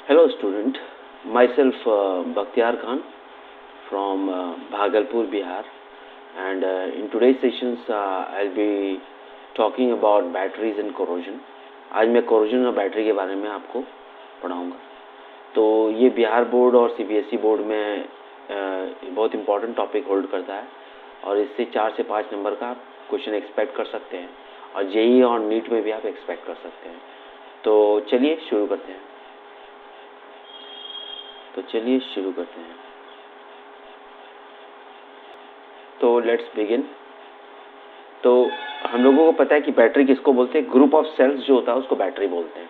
Hello student, myself Bakhtiar Khan from Bhagalpur, Bihar, and in today's sessions I'll be talking about batteries and corrosion. आज मैं corrosion और battery के बारे में आपको पढ़ाऊँगा। तो ये बिहार बोर्ड और CBSE बोर्ड में बहुत इम्पॉर्टेंट टॉपिक होल्ड करता है और इससे 4 से 5 नंबर का आप क्वेश्चन एक्सपेक्ट कर सकते हैं और जेईई और नीट में भी आप एक्सपेक्ट कर सकते हैं। तो चलिए शुरू करते हैं। तो लेट्स बिगिन। तो हम लोगों को पता है कि बैटरी किसको बोलते हैं। ग्रुप ऑफ सेल्स जो होता है उसको बैटरी बोलते हैं,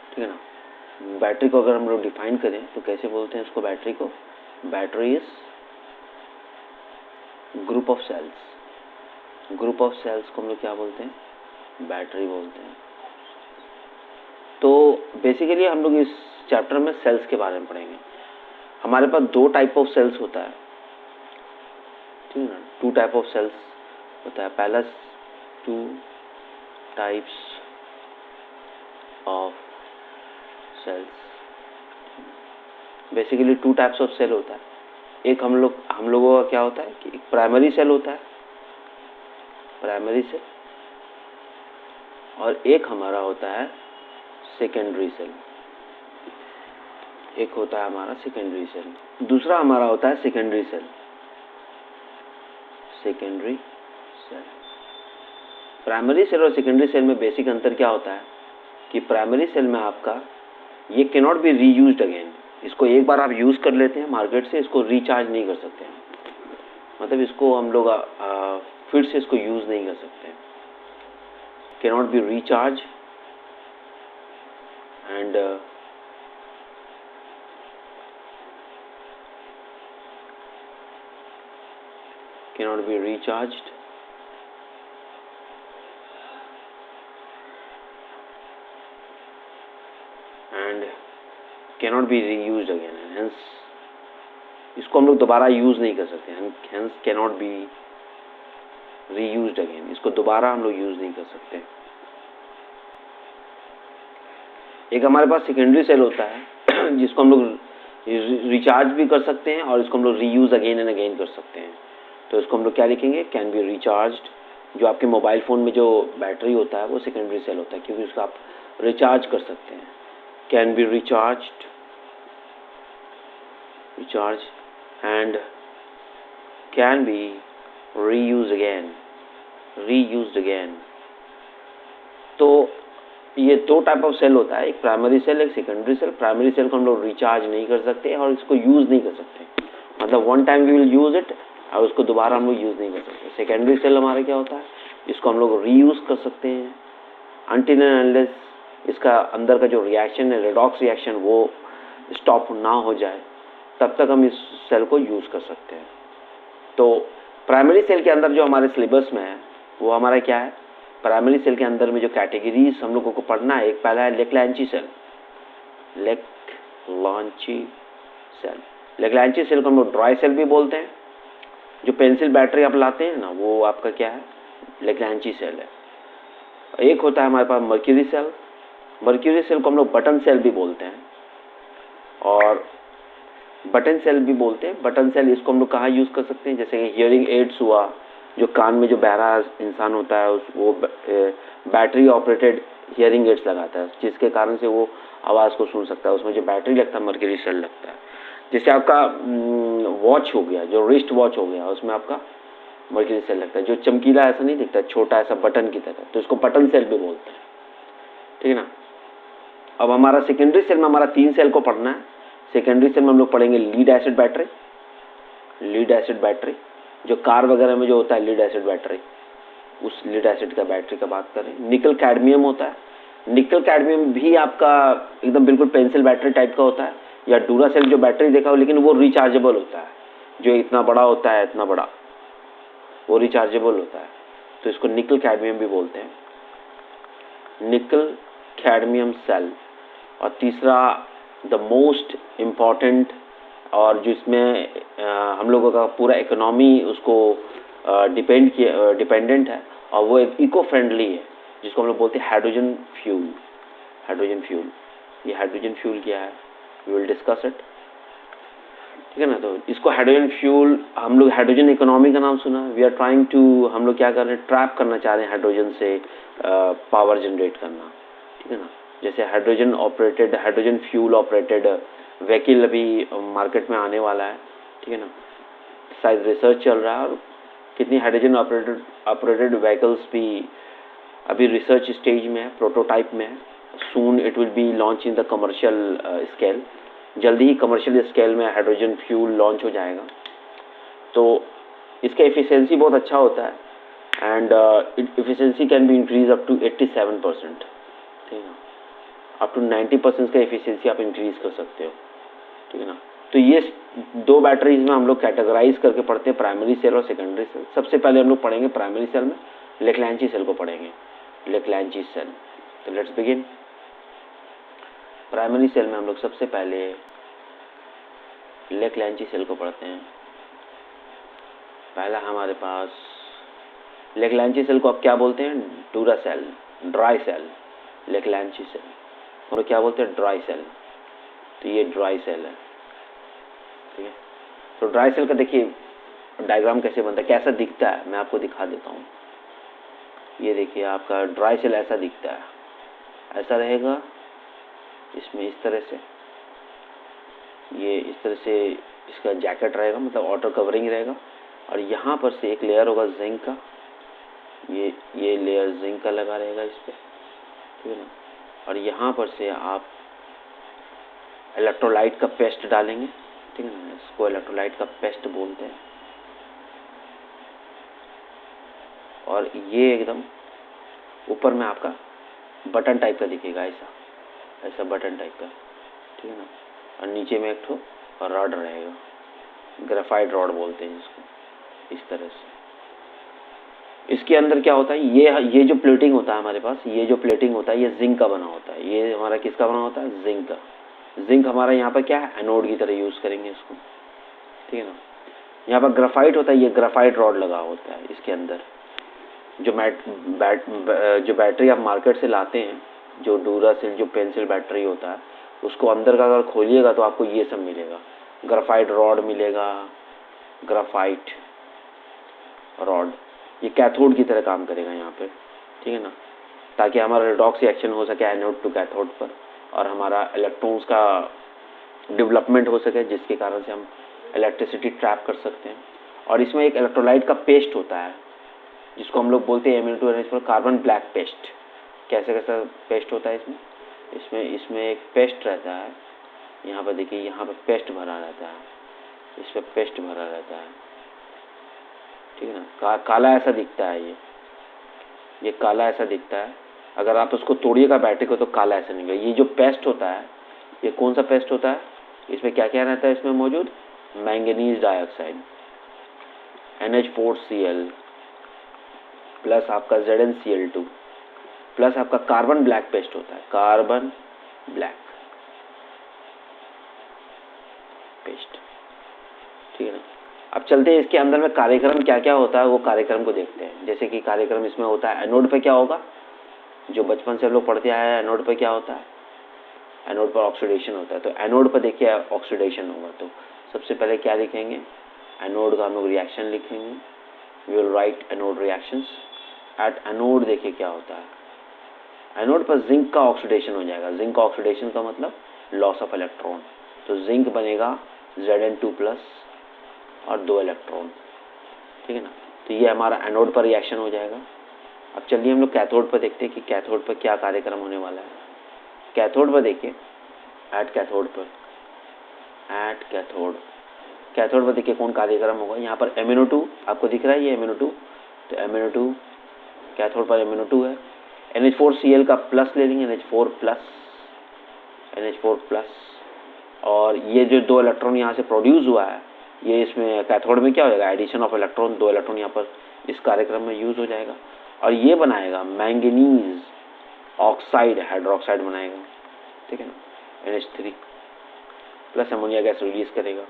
ठीक है ना। बैटरी को अगर हम लोग डिफाइन करें तो कैसे बोलते हैं उसको, बैटरी को, battery is group of cells. Group of cells को हम लोग क्या बोलते हैं, बैटरी बोलते हैं। तो बेसिकली हम लोग इस चैप्टर में सेल्स के बारे में पढ़ेंगे। हमारे पास 2 टाइप ऑफ सेल्स होता है, ठीक है ना। 2 टाइप ऑफ सेल्स होता है। पहला 2 types of cells, basically 2 types of cell होता है। एक हम लोगों का क्या होता है कि एक प्राइमरी सेल होता है, प्राइमरी सेल, और एक हमारा होता है सेकेंडरी सेल। एक होता है हमारा सेकेंडरी सेल, दूसरा हमारा होता है secondary cell. Secondary cell, primary cell और सेकेंडरी सेल में बेसिक अंतर क्या होता है कि प्राइमरी सेल में आपका ये can not be reused again. इसको एक बार आप यूज कर लेते हैं मार्केट से, इसको रिचार्ज नहीं कर सकते हैं। मतलब इसको हम लोग फिर से इसको यूज नहीं कर सकते। Can not be recharge and cannot be recharged and cannot be reused again, hence इसको हम लोग दोबारा यूज नहीं कर सकते। hence cannot be reused again, इसको दोबारा हम लोग यूज नहीं कर सकते। एक हमारे पास सेकेंडरी सेल होता है जिसको हम लोग रिचार्ज भी कर सकते हैं और इसको हम लोग रीयूज अगेन एंड अगेन कर सकते हैं। तो इसको हम लोग क्या लिखेंगे, कैन बी रिचार्ज्ड। जो आपके मोबाइल फ़ोन में जो बैटरी होता है वो सेकेंडरी सेल होता है, क्योंकि उसको आप रिचार्ज कर सकते हैं। Can be recharged, recharge, and can be reuse again, reused again. तो ये 2 टाइप ऑफ सेल होता है, एक प्राइमरी सेल, एक सेकेंडरी सेल। प्राइमरी सेल को हम लोग रिचार्ज नहीं कर सकते और इसको यूज नहीं कर सकते, मतलब 1 time we will use it और उसको दोबारा हम लोग यूज नहीं कर सकते। सेकेंडरी सेल हमारा क्या होता है, इसको हम लोग रीयूज कर सकते हैं अनटिल एंड अनलेस इसका अंदर का जो रिएक्शन है, रेडॉक्स रिएक्शन, वो स्टॉप ना हो जाए, तब तक हम इस सेल को यूज कर सकते हैं। तो प्राइमरी सेल के अंदर जो हमारे सिलेबस में है वो हमारा क्या है, प्राइमरी सेल के अंदर में जो कैटेगरीज हम लोगों को पढ़ना है, एक पहला है लेक-लांची सेल। लेक-लांची सेल, लेक-लांची सेल को हम लोग ड्राई सेल भी बोलते हैं। जो पेंसिल बैटरी आप लाते हैं ना, वो आपका क्या है, लेक-लांची सेल है। एक होता है हमारे पास मर्क्यूरी सेल। मर्क्यूरी सेल को हम लोग बटन सेल भी बोलते हैं और बटन सेल भी बोलते हैं। बटन सेल इसको हम लोग कहाँ यूज़ कर सकते हैं, जैसे हियरिंग एड्स हुआ, जो कान में जो बहरा इंसान होता है वो बैटरी ऑपरेटेड हियरिंग एड्स लगाता है, जिसके कारण से वो आवाज़ को सुन सकता है। उसमें जो बैटरी लगता है मर्क्यूरी सेल लगता है। जैसे आपका वॉच हो गया, जो रिस्ट वॉच हो गया, उसमें आपका मर्क्यूरी सेल लगता है, जो चमकीला ऐसा नहीं दिखता, छोटा ऐसा बटन की तरह, तो इसको बटन सेल भी बोलते हैं, ठीक है ना। अब हमारा सेकेंडरी सेल में हमारा 3 सेल को पढ़ना है। सेकेंडरी सेल में हम लोग पढ़ेंगे lead acid battery. Lead acid battery जो कार वगैरह में जो होता है, लीड एसिड बैटरी, उस लीड एसिड का बैटरी का बात करें। निकल कैडमियम होता है। निकल कैडमियम भी आपका एकदम बिल्कुल पेंसिल बैटरी टाइप का होता है, या डूरासेल जो बैटरी देखा हो, लेकिन वो रिचार्जेबल होता है, जो इतना बड़ा होता है, इतना बड़ा, वो रिचार्जेबल होता है। तो इसको निकल कैडमियम भी बोलते हैं, निकल कैडमियम सेल। और तीसरा द मोस्ट इम्पॉर्टेंट, और जिसमें हम लोगों का पूरा इकोनॉमी उसको डिपेंडेंट है, और वो एक इको फ्रेंडली है, जिसको हम लोग बोलते हैं हाइड्रोजन फ्यूल। हाइड्रोजन फ्यूल ये हाइड्रोजन फ्यूल क्या है, वी विल डिस्कस इट, ठीक है ना। तो इसको हाइड्रोजन फ्यूल, हम लोग हाइड्रोजन इकोनॉमी का नाम सुना। वी आर ट्राइंग टू, हम लोग क्या कर रहे हैं, ट्रैप करना चाह रहे हैं हाइड्रोजन से पावर जनरेट करना, ठीक है ना। जैसे hydrogen operated, hydrogen fuel operated vehicle अभी मार्केट में आने वाला है, ठीक है ना। शायद रिसर्च चल रहा है और कितनी हाइड्रोजन ऑपरेटेड व्हीकल्स भी अभी रिसर्च स्टेज में है, प्रोटोटाइप में है। Soon it will be launch in the commercial scale, जल्दी ही कमर्शियल स्केल में हाइड्रोजन फ्यूल लॉन्च हो जाएगा। तो इसका एफिशिएंसी बहुत अच्छा होता है and efficiency can be increase up to 87%, ठीक है ना। अप टू 90% का एफिशिएंसी आप इंक्रीज कर सकते हो, ठीक है ना। तो ये दो बैटरीज में हम लोग कैटेगराइज करके पढ़ते हैं, प्राइमरी सेल और सेकेंडरी सेल। सबसे पहले हम लोग पढ़ेंगे प्राइमरी सेल में लेक्लांची सेल को पढ़ेंगे, लेक्लांची सेल। तो लेट्स बिगिन। प्राइमरी सेल में हम लोग सबसे पहले लेक्लांची सेल को पढ़ते हैं। पहला हमारे पास लेक्लांची सेल को आप क्या बोलते हैं, डूरा सेल, ड्राई सेल। लेक्लांची सेल हम लोग क्या बोलते हैं, ड्राई सेल। तो ये ड्राई सेल है, ठीक है। तो ड्राई सेल का देखिए डायग्राम कैसे बनता है, कैसा दिखता है, मैं आपको दिखा देता हूँ। ये देखिए आपका ड्राई सेल ऐसा दिखता है, ऐसा रहेगा इसमें इस तरह से, ये इस तरह से इसका जैकेट रहेगा, मतलब आउटर कवरिंग रहेगा। और यहाँ पर से एक लेयर होगा जिंक का, ये लेयर जिंक का लगा रहेगा इस पर, ठीक है ना। और यहाँ पर से आप इलेक्ट्रोलाइट का पेस्ट डालेंगे, ठीक है ना। इसको इलेक्ट्रोलाइट का पेस्ट बोलते हैं। और ये एकदम ऊपर में आपका बटन टाइप का दिखेगा, ऐसा बटन टाइप का, ठीक है ना। और नीचे में एक ठो रॉड रहेगा, ग्रेफाइट रॉड बोलते हैं इसको, इस तरह से। इसके अंदर क्या होता है, ये जो प्लेटिंग होता है हमारे पास, ये जो प्लेटिंग होता है ये जिंक का बना होता है। ये हमारा किसका बना होता है, जिंक का। जिंक हमारा यहाँ पर क्या है, एनोड की तरह यूज करेंगे इसको, ठीक है ना। यहाँ पर ग्रेफाइट होता है, ये ग्रेफाइट रॉड लगा होता है इसके अंदर। जो बैटरी आप मार्केट से लाते हैं, जो डूरा सेल, जो पेंसिल बैटरी होता है, उसको अंदर का अगर खोलिएगा तो आपको ये सब मिलेगा, ग्रेफाइट रॉड मिलेगा, ग्रेफाइट रॉड। ये कैथोड की तरह काम करेगा यहाँ पे, ठीक है ना, ताकि हमारा रिडॉक्स रिएक्शन हो सके एनोड टू कैथोड पर, और हमारा इलेक्ट्रॉन्स का डेवलपमेंट हो सके, जिसके कारण से हम इलेक्ट्रिसिटी ट्रैप कर सकते हैं। और इसमें एक इलेक्ट्रोलाइट का पेस्ट होता है, जिसको हम लोग बोलते हैं Mn2NH4 कार्बन ब्लैक पेस्ट। कैसा पेस्ट होता है इसमें एक पेस्ट रहता है। यहाँ पर देखिए, यहाँ पर पेस्ट भरा रहता है, इस पर पेस्ट भरा रहता है, ठीक है ना। काला ऐसा दिखता है, ये काला ऐसा दिखता है। अगर आप उसको तोड़िएगा बैटरी को तो काला ऐसा निकलेगा। ये जो पेस्ट होता है, ये कौन सा पेस्ट होता है, इसमें क्या क्या रहता है, इसमें मौजूद मैंगनीज डाइऑक्साइड, NH4Cl प्लस आपका ZnCl2 प्लस आपका कार्बन ब्लैक पेस्ट होता है, कार्बन ब्लैक पेस्ट, ठीक है ना। अब चलते हैं इसके अंदर में कार्यक्रम क्या क्या होता है, वो कार्यक्रम को देखते हैं। जैसे कि कार्यक्रम इसमें होता है, एनोड पे क्या होगा, जो बचपन से लोग पढ़ते आए हैं, एनोड पे क्या होता है, एनोड पर ऑक्सीडेशन होता है। तो एनोड पर देखिए ऑक्सीडेशन होगा, तो सबसे पहले क्या लिखेंगे, एनोड का हम लोग रिएक्शन लिखेंगे। We will write anode reactions at anode. देखिए क्या होता है, एनोड पर जिंक का ऑक्सीडेशन हो जाएगा। जिंक का ऑक्सीडेशन का मतलब लॉस ऑफ इलेक्ट्रॉन, तो जिंक बनेगा Zn2+ और 2 इलेक्ट्रॉन, ठीक है ना। तो ये हमारा एनोड पर रिएक्शन हो जाएगा। अब चलिए हम लोग कैथोड पर देखते हैं कि कैथोड पर क्या कार्यक्रम होने वाला है। कैथोड पर देखिए, एट कैथोड पर देखिए कौन कार्यक्रम होगा। यहाँ पर MnO2 आपको दिख रहा है, ये MnO2, तो MnO2 कैथोड पर MnO2 है। NH4Cl का प्लस ले लेंगे, NH4+, और ये जो 2 इलेक्ट्रॉन यहाँ से प्रोड्यूस हुआ है, ये इसमें कैथोड में क्या हो जाएगा, एडिशन ऑफ इलेक्ट्रॉन, 2 इलेक्ट्रॉन यहाँ पर इस कार्यक्रम में यूज हो जाएगा, और ये बनाएगा मैंगनीज ऑक्साइड हाइड्रोक्साइड बनाएगा, ठीक है ना। NH3 plus ammonia gas release करेगा।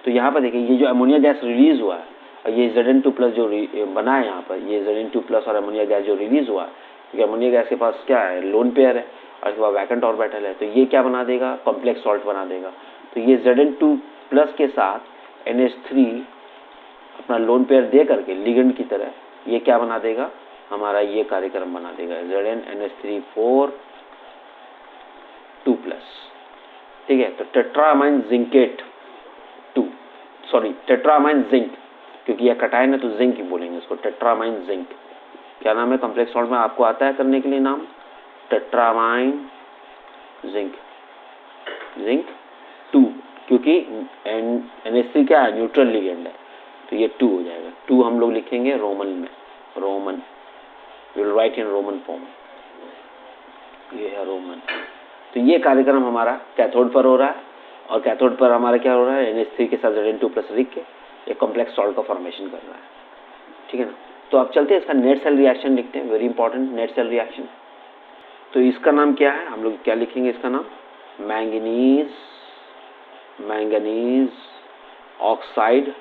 तो यहाँ पर देखिए, ये जो अमोनिया गैस रिलीज हुआ है और ये Zn2+ जो बना है यहाँ पर, ये Zn2+ और अमोनिया गैस जो रिलीज हुआ है, क्योंकि अमोनिया गैस के पास क्या है, लोन पेयर है, और इसके बाद वैकेंट ऑर्बिटल है, तो ये क्या बना देगा, कॉम्प्लेक्स सॉल्ट बना देगा। तो ये Zn2+ के साथ NH3 अपना लोन पेयर दे करके लिगेंड की तरह ये क्या बना देगा, हमारा ये कार्यक्रम बना देगा ZnNH3 4 2+। ठीक है, तो टेट्रामाइन जिंकेट 2, सॉरी टेट्रामाइन जिंक, क्योंकि यह कटायन है तो जिंक ही बोलेंगे इसको, टेट्रामाइन जिंक। क्या नाम है कॉम्प्लेक्स सॉल्ट में, आपको आता है करने के लिए नाम, टेट्रामाइन जिंक 2, क्योंकि NH3 क्या है, न्यूट्रल लिगेंड है, तो ये 2 हो जाएगा। 2 हम लोग लिखेंगे रोमन में, Roman, will write in Roman form, ये है रोमन। तो ये कार्यक्रम हमारा कैथोड पर हो रहा है, और कैथोड पर हमारा क्या हो रहा है, NH3 के साथ Zn2+ लिख के एक कॉम्प्लेक्स सॉल्ट का फॉर्मेशन कर रहा है। ठीक है ना, तो अब चलते हैं इसका नेट सेल रिएक्शन लिखते हैं, very important net cell reaction. तो इसका नाम क्या है, हम लोग क्या लिखेंगे इसका नाम, मैंगनीज ऑक्साइड,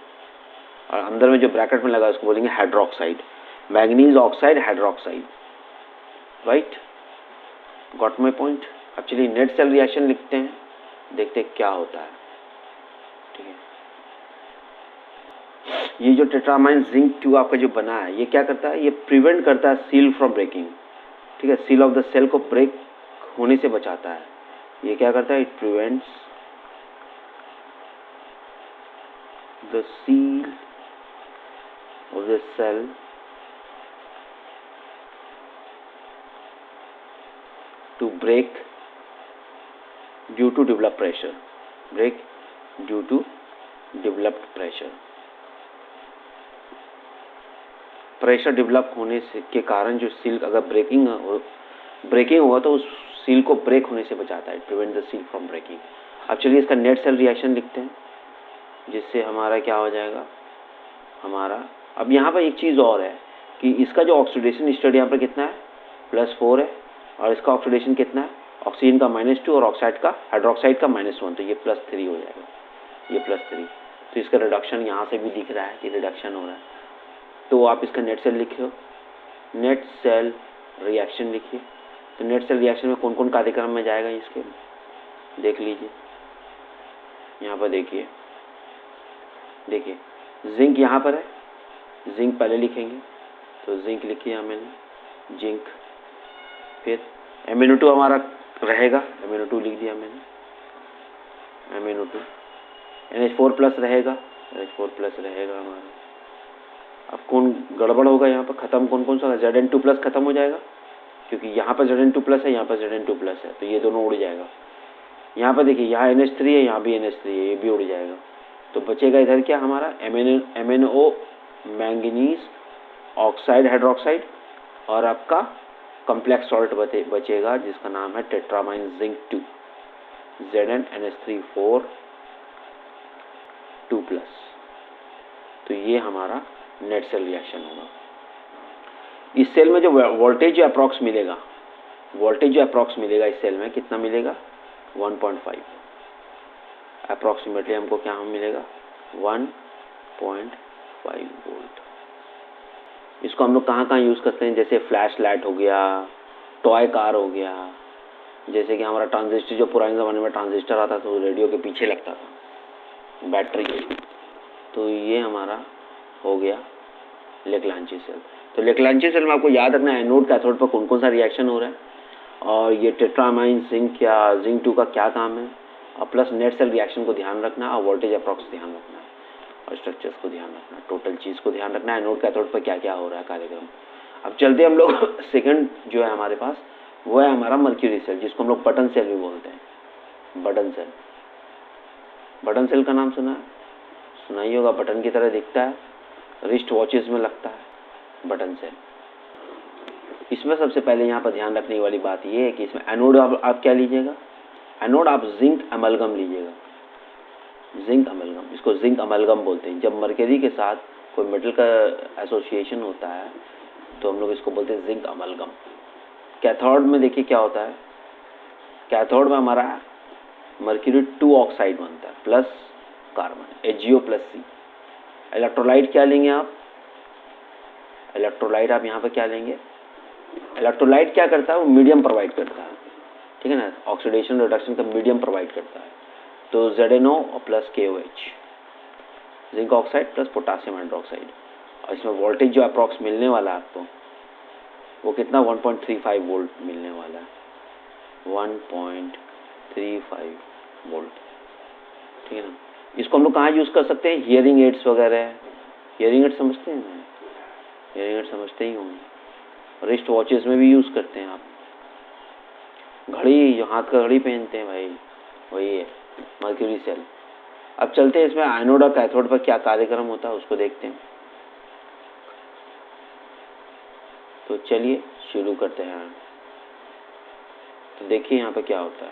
और अंदर में जो ब्रैकेट में लगा उसको बोलेंगे hydroxide, manganese oxide hydroxide, right, got my point. अब चलिए नेट सेल रिएक्शन लिखते हैं, देखते हैं क्या होता है। ठीक है, ये जो टेट्रामाइन जिंक 2 आपका जो बना है, ये क्या करता है, ये प्रिवेंट करता है सील फ्रॉम ब्रेकिंग। ठीक है, सील ऑफ द सेल को ब्रेक होने से बचाता है। ये क्या करता है, it prevents the seal of the cell to break due to develop pressure, break due to developed pressure. Pressure develop होने से के कारण जो सील अगर ब्रेकिंग हुआ तो उस सील को ब्रेक होने से बचाता है, prevent the seal from breaking. अब चलिए इसका नेट सेल रिएक्शन लिखते हैं, जिससे हमारा क्या हो जाएगा, हमारा अब यहाँ पर एक चीज़ और है कि इसका जो ऑक्सीडेशन स्टेट यहाँ पर कितना है, +4 है, और इसका ऑक्सीडेशन कितना है, ऑक्सीजन का -2 और ऑक्साइड का हाइड्रोक्साइड का -1, तो ये +3 हो जाएगा, ये +3। तो इसका रिडक्शन यहाँ से भी दिख रहा है कि रिडक्शन हो रहा है। तो आप इसका नेट सेल लिखिए, नेट सेल रिएक्शन लिखिए। तो नेट सेल रिएक्शन में कौन कौन कार्यक्रम में जाएगा इसके, देख लीजिए यहाँ पर, देखिए जिंक यहाँ पर है, जिंक पहले लिखेंगे, तो जिंक लिखिए मैंने, जिंक, फिर MnO2 हमारा रहेगा, MnO2 लिख दिया मैंने, MnO2, NH4+ रहेगा, NH4+ रहेगा हमारा। अब कौन गड़बड़ होगा यहाँ पर, खत्म कौन सा, Zn2+ खत्म हो जाएगा, क्योंकि यहाँ पर Zn2+ है, यहाँ पर Zn2+ है, तो ये दोनों उड़ जाएगा। यहाँ पर देखिए, यहाँ NH3 है, यहाँ भी NH3 है, ये भी उड़ जाएगा। तो बचेगा इधर क्या हमारा, MnO मैंगनीज ऑक्साइड हाइड्रोक्साइड, और आपका कॉम्प्लेक्स सॉल्ट बचेगा जिसका नाम है टेट्रामाइन जिंक 2, ZnNH3 4 2+। तो ये हमारा नेट सेल रिएक्शन होगा। इस सेल में जो वोल्टेज अप्रॉक्स मिलेगा, इस सेल में कितना मिलेगा, 1.5 अप्रॉक्सीमेटली हमको क्या मिलेगा, 1.5 वोल्ट। इसको हम लोग कहाँ यूज़ करते हैं, जैसे फ्लैश लाइट हो गया, टॉय कार हो गया, जैसे कि हमारा ट्रांजिस्टर, जो पुराने ज़माने में ट्रांजिस्टर आता था तो रेडियो के पीछे लगता था, बैटरी। तो ये हमारा हो गया लेग्रांजी सेल। तो लेग्रांजी सेल में आपको याद रखना है एनोड कैथोड पर कौन कौन सा रिएक्शन हो रहा है, और ये टेट्रामाइन जिंक या जिंक 2 का क्या काम है, और प्लस नेट सेल रिएक्शन को ध्यान रखना, और वोल्टेज अप्रॉक्स ध्यान रखना है, और स्ट्रक्चर्स को ध्यान रखना है, टोटल चीज़ को ध्यान रखना है, एनोड कैथोड पर क्या क्या हो रहा है कार्यक्रम। अब चलते हम लोग सेकंड जो है हमारे पास, वो है हमारा मर्क्यूरी सेल, जिसको हम लोग बटन सेल भी बोलते हैं। बटन सेल, बटन सेल का नाम सुना ही होगा, बटन की तरह दिखता है, रिस्ट वॉचेस में लगता है बटन सेल। इसमें सबसे पहले यहाँ पर ध्यान रखने वाली बात ये है कि इसमें एनोड आप क्या लीजिएगा, एनोड आप जिंक अमलगम लीजिएगा, जिंक अमलगम, इसको जिंक अमलगम बोलते हैं। जब मर्क्यूरी के साथ कोई मेटल का एसोसिएशन होता है तो हम लोग इसको बोलते हैं जिंक अमलगम। कैथोड में देखिए क्या होता है, कैथोड में हमारा मर्क्यूरी 2 ऑक्साइड बनता है प्लस कार्बन HgO+C। इलेक्ट्रोलाइट क्या लेंगे आप, इलेक्ट्रोलाइट आप यहाँ पर क्या लेंगे, इलेक्ट्रोलाइट क्या करता है, वो मीडियम प्रोवाइड करता है, ठीक है ना, ऑक्सीडेशन रिडक्शन का मीडियम प्रोवाइड करता है। तो ZnO plus KOH, zinc oxide plus potassium hydroxide, और इसमें वोल्टेज जो अप्रॉक्स मिलने वाला है आपको वो कितना 1.35 वोल्ट मिलने वाला है, 1.35 वोल्ट, ठीक है ना। इसको हम लोग कहाँ यूज़ कर सकते हैं, हियरिंग एड्स वगैरह, हियरिंग एड समझते हैं ना, हियरिंग एड समझते ही होंगे, रिस्ट वॉचेस में भी यूज़ करते हैं आप, घड़ी जो हाथ का घड़ी पहनते हैं भाई, वही है मर्क्यूरी सेल। अब चलते हैं इसमें एनोड और कैथोड पर क्या कार्यक्रम होता है उसको देखते हैं। तो चलिए शुरू करते हैं। तो देखिए यहाँ पे क्या होता है।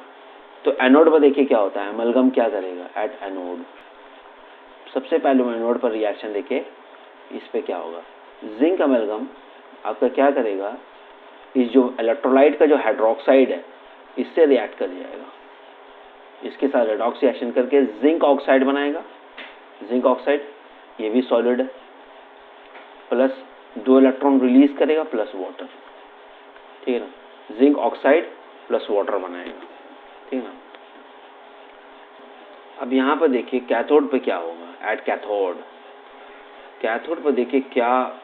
तो एनोड पर देखिए क्या होता है, एमलगम क्या करेगा एट एनोड। सबसे पहले एनोड पर रिएक्शन देखिए, इस पे क्या होगा, जिंक एमलगम आपका क्या करेगा, इस जो इलेक्ट्रोलाइट का जो हाइड्रोक्साइड है इससे रिएक्ट कर जाएगा, इसके साथ रेडॉक्स रिएक्शन करके जिंक ऑक्साइड बनाएगा। जिंक ऑक्साइड ये भी सॉलिड है, प्लस 2 इलेक्ट्रॉन रिलीज करेगा प्लस वाटर, ठीक है ना, जिंक ऑक्साइड प्लस वाटर बनाएगा, ठीक है ना। अब यहाँ पर देखिए कैथोड पे क्या होगा, एट कैथोड, कैथोड पर देखिए क्या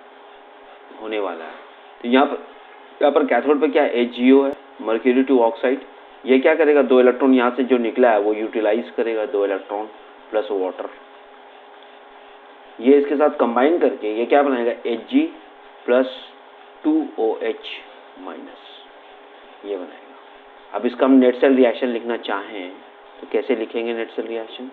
होने वाला है। तो यहाँ पर कैथोड पे क्या है, HgO है, मर्क्यूरी 2 ऑक्साइड, ये क्या करेगा, 2 इलेक्ट्रॉन यहाँ से जो निकला है वो यूटिलाइज करेगा, 2 इलेक्ट्रॉन प्लस वाटर, ये इसके साथ कंबाइन करके ये क्या बनाएगा, Hg प्लस 2OH माइनस, ये बनाएगा। अब इसका हम नेट सेल रिएक्शन लिखना चाहें तो कैसे लिखेंगे net cell reaction,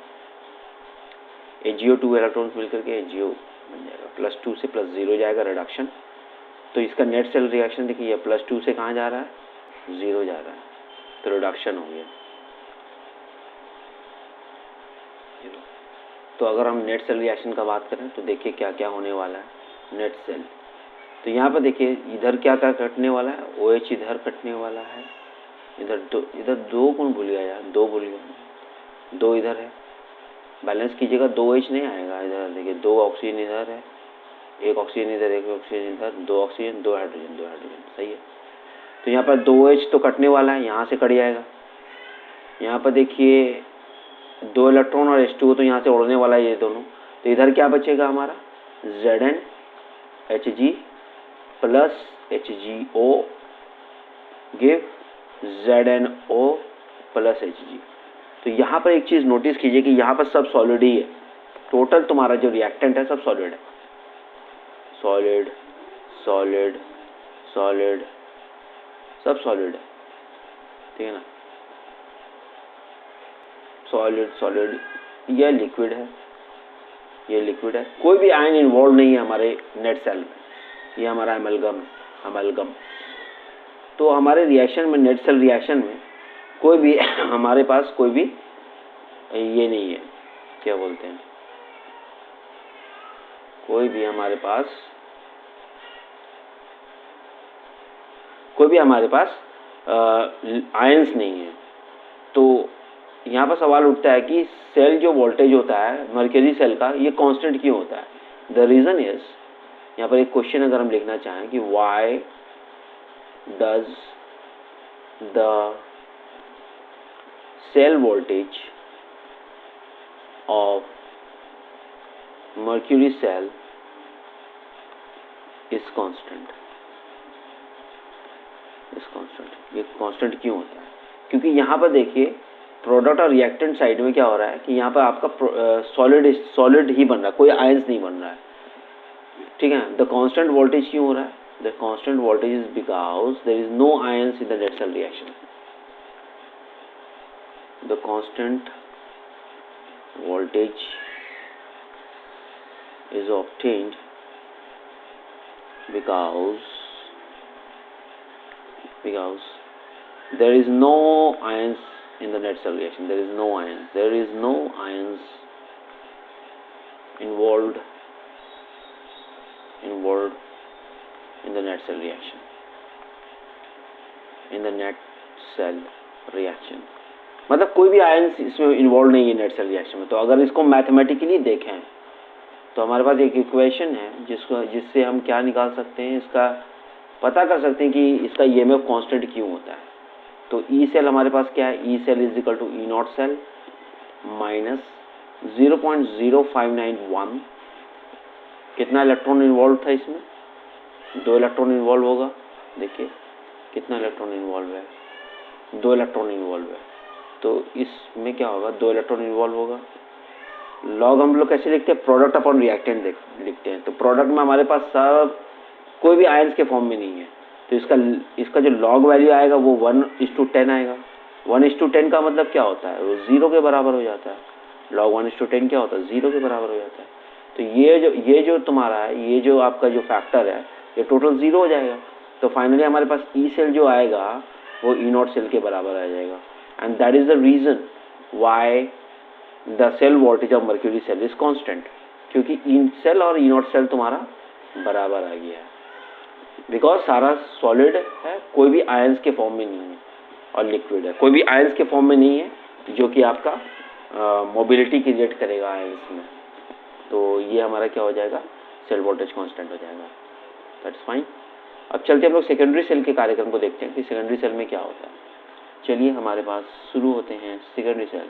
HgO 2 electrons मिलकर के HgO बन जाएगा, प्लस 2 से प्लस 0 जाएगा रिडक्शन। तो इसका नेट सेल रिएक्शन देखिए, प्लस 2 से कहाँ जा रहा है, 0 जा रहा है, तो रिडक्शन हो गया। तो अगर हम नेट सेल रिएक्शन का बात करें तो देखिए क्या क्या होने वाला है नेट सेल। तो यहाँ पर देखिए इधर क्या क्या कटने वाला है, OH इधर कटने वाला है, इधर दो कौन भूल गया यार, 2 भूल गया, 2 इधर है, बैलेंस कीजिएगा, 2H नहीं आएगा, इधर देखिए 2 ऑक्सीजन इधर है, 1 ऑक्सीजन इधर, 1 ऑक्सीजन इधर, 2 ऑक्सीजन 2 हाइड्रोजन, 2 हाइड्रोजन, सही है। तो यहाँ पर 2H तो कटने वाला है, यहाँ से कट जाएगा। यहाँ पर देखिए 2 इलेक्ट्रॉन और H2O तो यहाँ से उड़ने वाला है ये दोनों, तो इधर क्या बचेगा हमारा, ZnHg plus HgO give ZnO plus Hg। तो यहाँ पर एक चीज़ नोटिस कीजिए कि यहाँ पर सब सॉलिड ही है, टोटल तुम्हारा जो रिएक्टेंट है सब सॉलिड है, सॉलिड सॉलिड सॉलिड, सब सॉलिड है, ठीक है ना, सॉलिड सॉलिड, ये लिक्विड है, ये लिक्विड है, कोई भी आयन इन्वॉल्व नहीं है हमारे नेट सेल में, ये हमारा एमलगम है। तो हमारे रिएक्शन में, नेट सेल रिएक्शन में कोई भी हमारे पास कोई भी ये नहीं है, क्या बोलते हैं, कोई भी हमारे पास आयंस नहीं है। तो यहाँ पर सवाल उठता है कि सेल जो वोल्टेज होता है मर्क्यूरी सेल का, ये कांस्टेंट क्यों होता है। द रीज़न इज, यहाँ पर एक क्वेश्चन अगर हम लिखना चाहें कि why does the cell voltage of mercury cell is constant, ये कांस्टेंट क्यों होता है, क्योंकि यहाँ पर देखिए प्रोडक्ट और रिएक्टेंट साइड में क्या हो रहा है कि यहाँ पर आपका सॉलिड ही बन रहा है, कोई आयंस नहीं बन रहा है, ठीक है। द कांस्टेंट वोल्टेज क्यों हो रहा है, the constant voltage is because there is no ions in the net cell reaction. The constant voltage is obtained because there is no ions in the net cell reaction. There is no ions involved in the net cell reaction. मतलब कोई भी ions इसमें involve नहीं है net cell reaction में। तो अगर इसको मैथमेटिकली देखें तो हमारे पास एक इक्वेशन है जिससे हम क्या निकाल सकते हैं, इसका पता कर सकते हैं कि इसका ईएमएफ कांस्टेंट क्यों होता है। तो ई सेल हमारे पास क्या है, E cell is equal to E naught cell minus 0.0591। कितना इलेक्ट्रॉन इन्वॉल्व था इसमें, 2 इलेक्ट्रॉन इन्वॉल्व होगा। देखिए कितना इलेक्ट्रॉन इन्वॉल्व है, 2 इलेक्ट्रॉन इन्वॉल्व है। तो इसमें क्या होगा, 2 इलेक्ट्रॉन इन्वॉल्व होगा। लॉग हम लोग कैसे लिखते हैं, प्रोडक्ट अपॉन रिएक्टेंट लिखते हैं। तो प्रोडक्ट में हमारे पास सब कोई भी आयंस के फॉर्म में नहीं है, तो इसका जो लॉग वैल्यू आएगा वो 1:10 आएगा। 1:10 का मतलब क्या होता है, वो 0 के बराबर हो जाता है। लॉग 1:10 क्या होता है, 0 के बराबर हो जाता है। तो ये जो तुम्हारा है, ये जो आपका जो फैक्टर है, ये टोटल 0 हो जाएगा। तो फाइनली हमारे पास ई सेल जो आएगा वो ई नॉट सेल के बराबर आ जाएगा। And that is the reason why the cell voltage of mercury cell is constant, क्योंकि ई सेल और ई नॉट सेल तुम्हारा बराबर आ गया है। बिकॉज सारा सॉलिड है, कोई भी आयंस के फॉर्म में नहीं है, और लिक्विड है, कोई भी आयंस के फॉर्म में नहीं है जो कि आपका मोबिलिटी क्रिएट करेगा आयंस में। तो ये हमारा क्या हो जाएगा, सेल वोल्टेज कांस्टेंट हो जाएगा। That's fine. अब चलते हम लोग सेकेंडरी सेल के कार्यक्रम को देखते हैं कि सेकेंडरी सेल में क्या होता है। चलिए हमारे पास शुरू होते हैं सेकेंडरी सेल।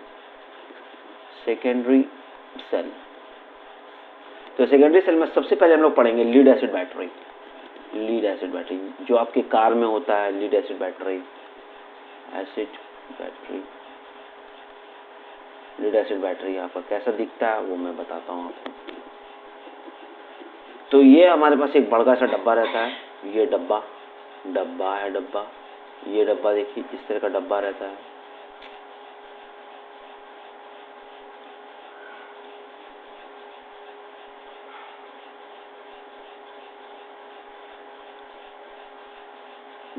सेकेंडरी सेल, तो सेकेंडरी सेल में सबसे पहले हम लोग पढ़ेंगे lead acid battery. Lead acid battery जो आपके कार में होता है, lead acid battery, acid battery, lead acid battery यहाँ पर कैसा दिखता है वो मैं बताता हूँ आपको। तो ये हमारे पास एक बड़ा सा डब्बा रहता है, ये डब्बा है, ये डब्बा देखिए इस तरह का डब्बा रहता है।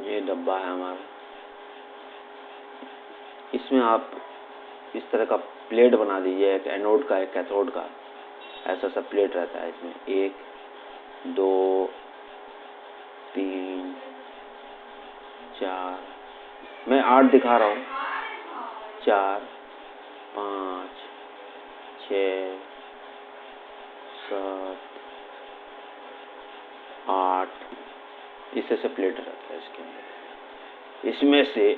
ये डब्बा है हमारा, इसमें आप इस तरह का प्लेट बना दीजिए, एक एनोड का एक कैथोड का, ऐसा सा प्लेट रहता है इसमें। 1 2 3 4, मैं 8 दिखा रहा हूँ, 4 5 6 7 8, इस तरह से प्लेट रहता है इसके अंदर। इसमें से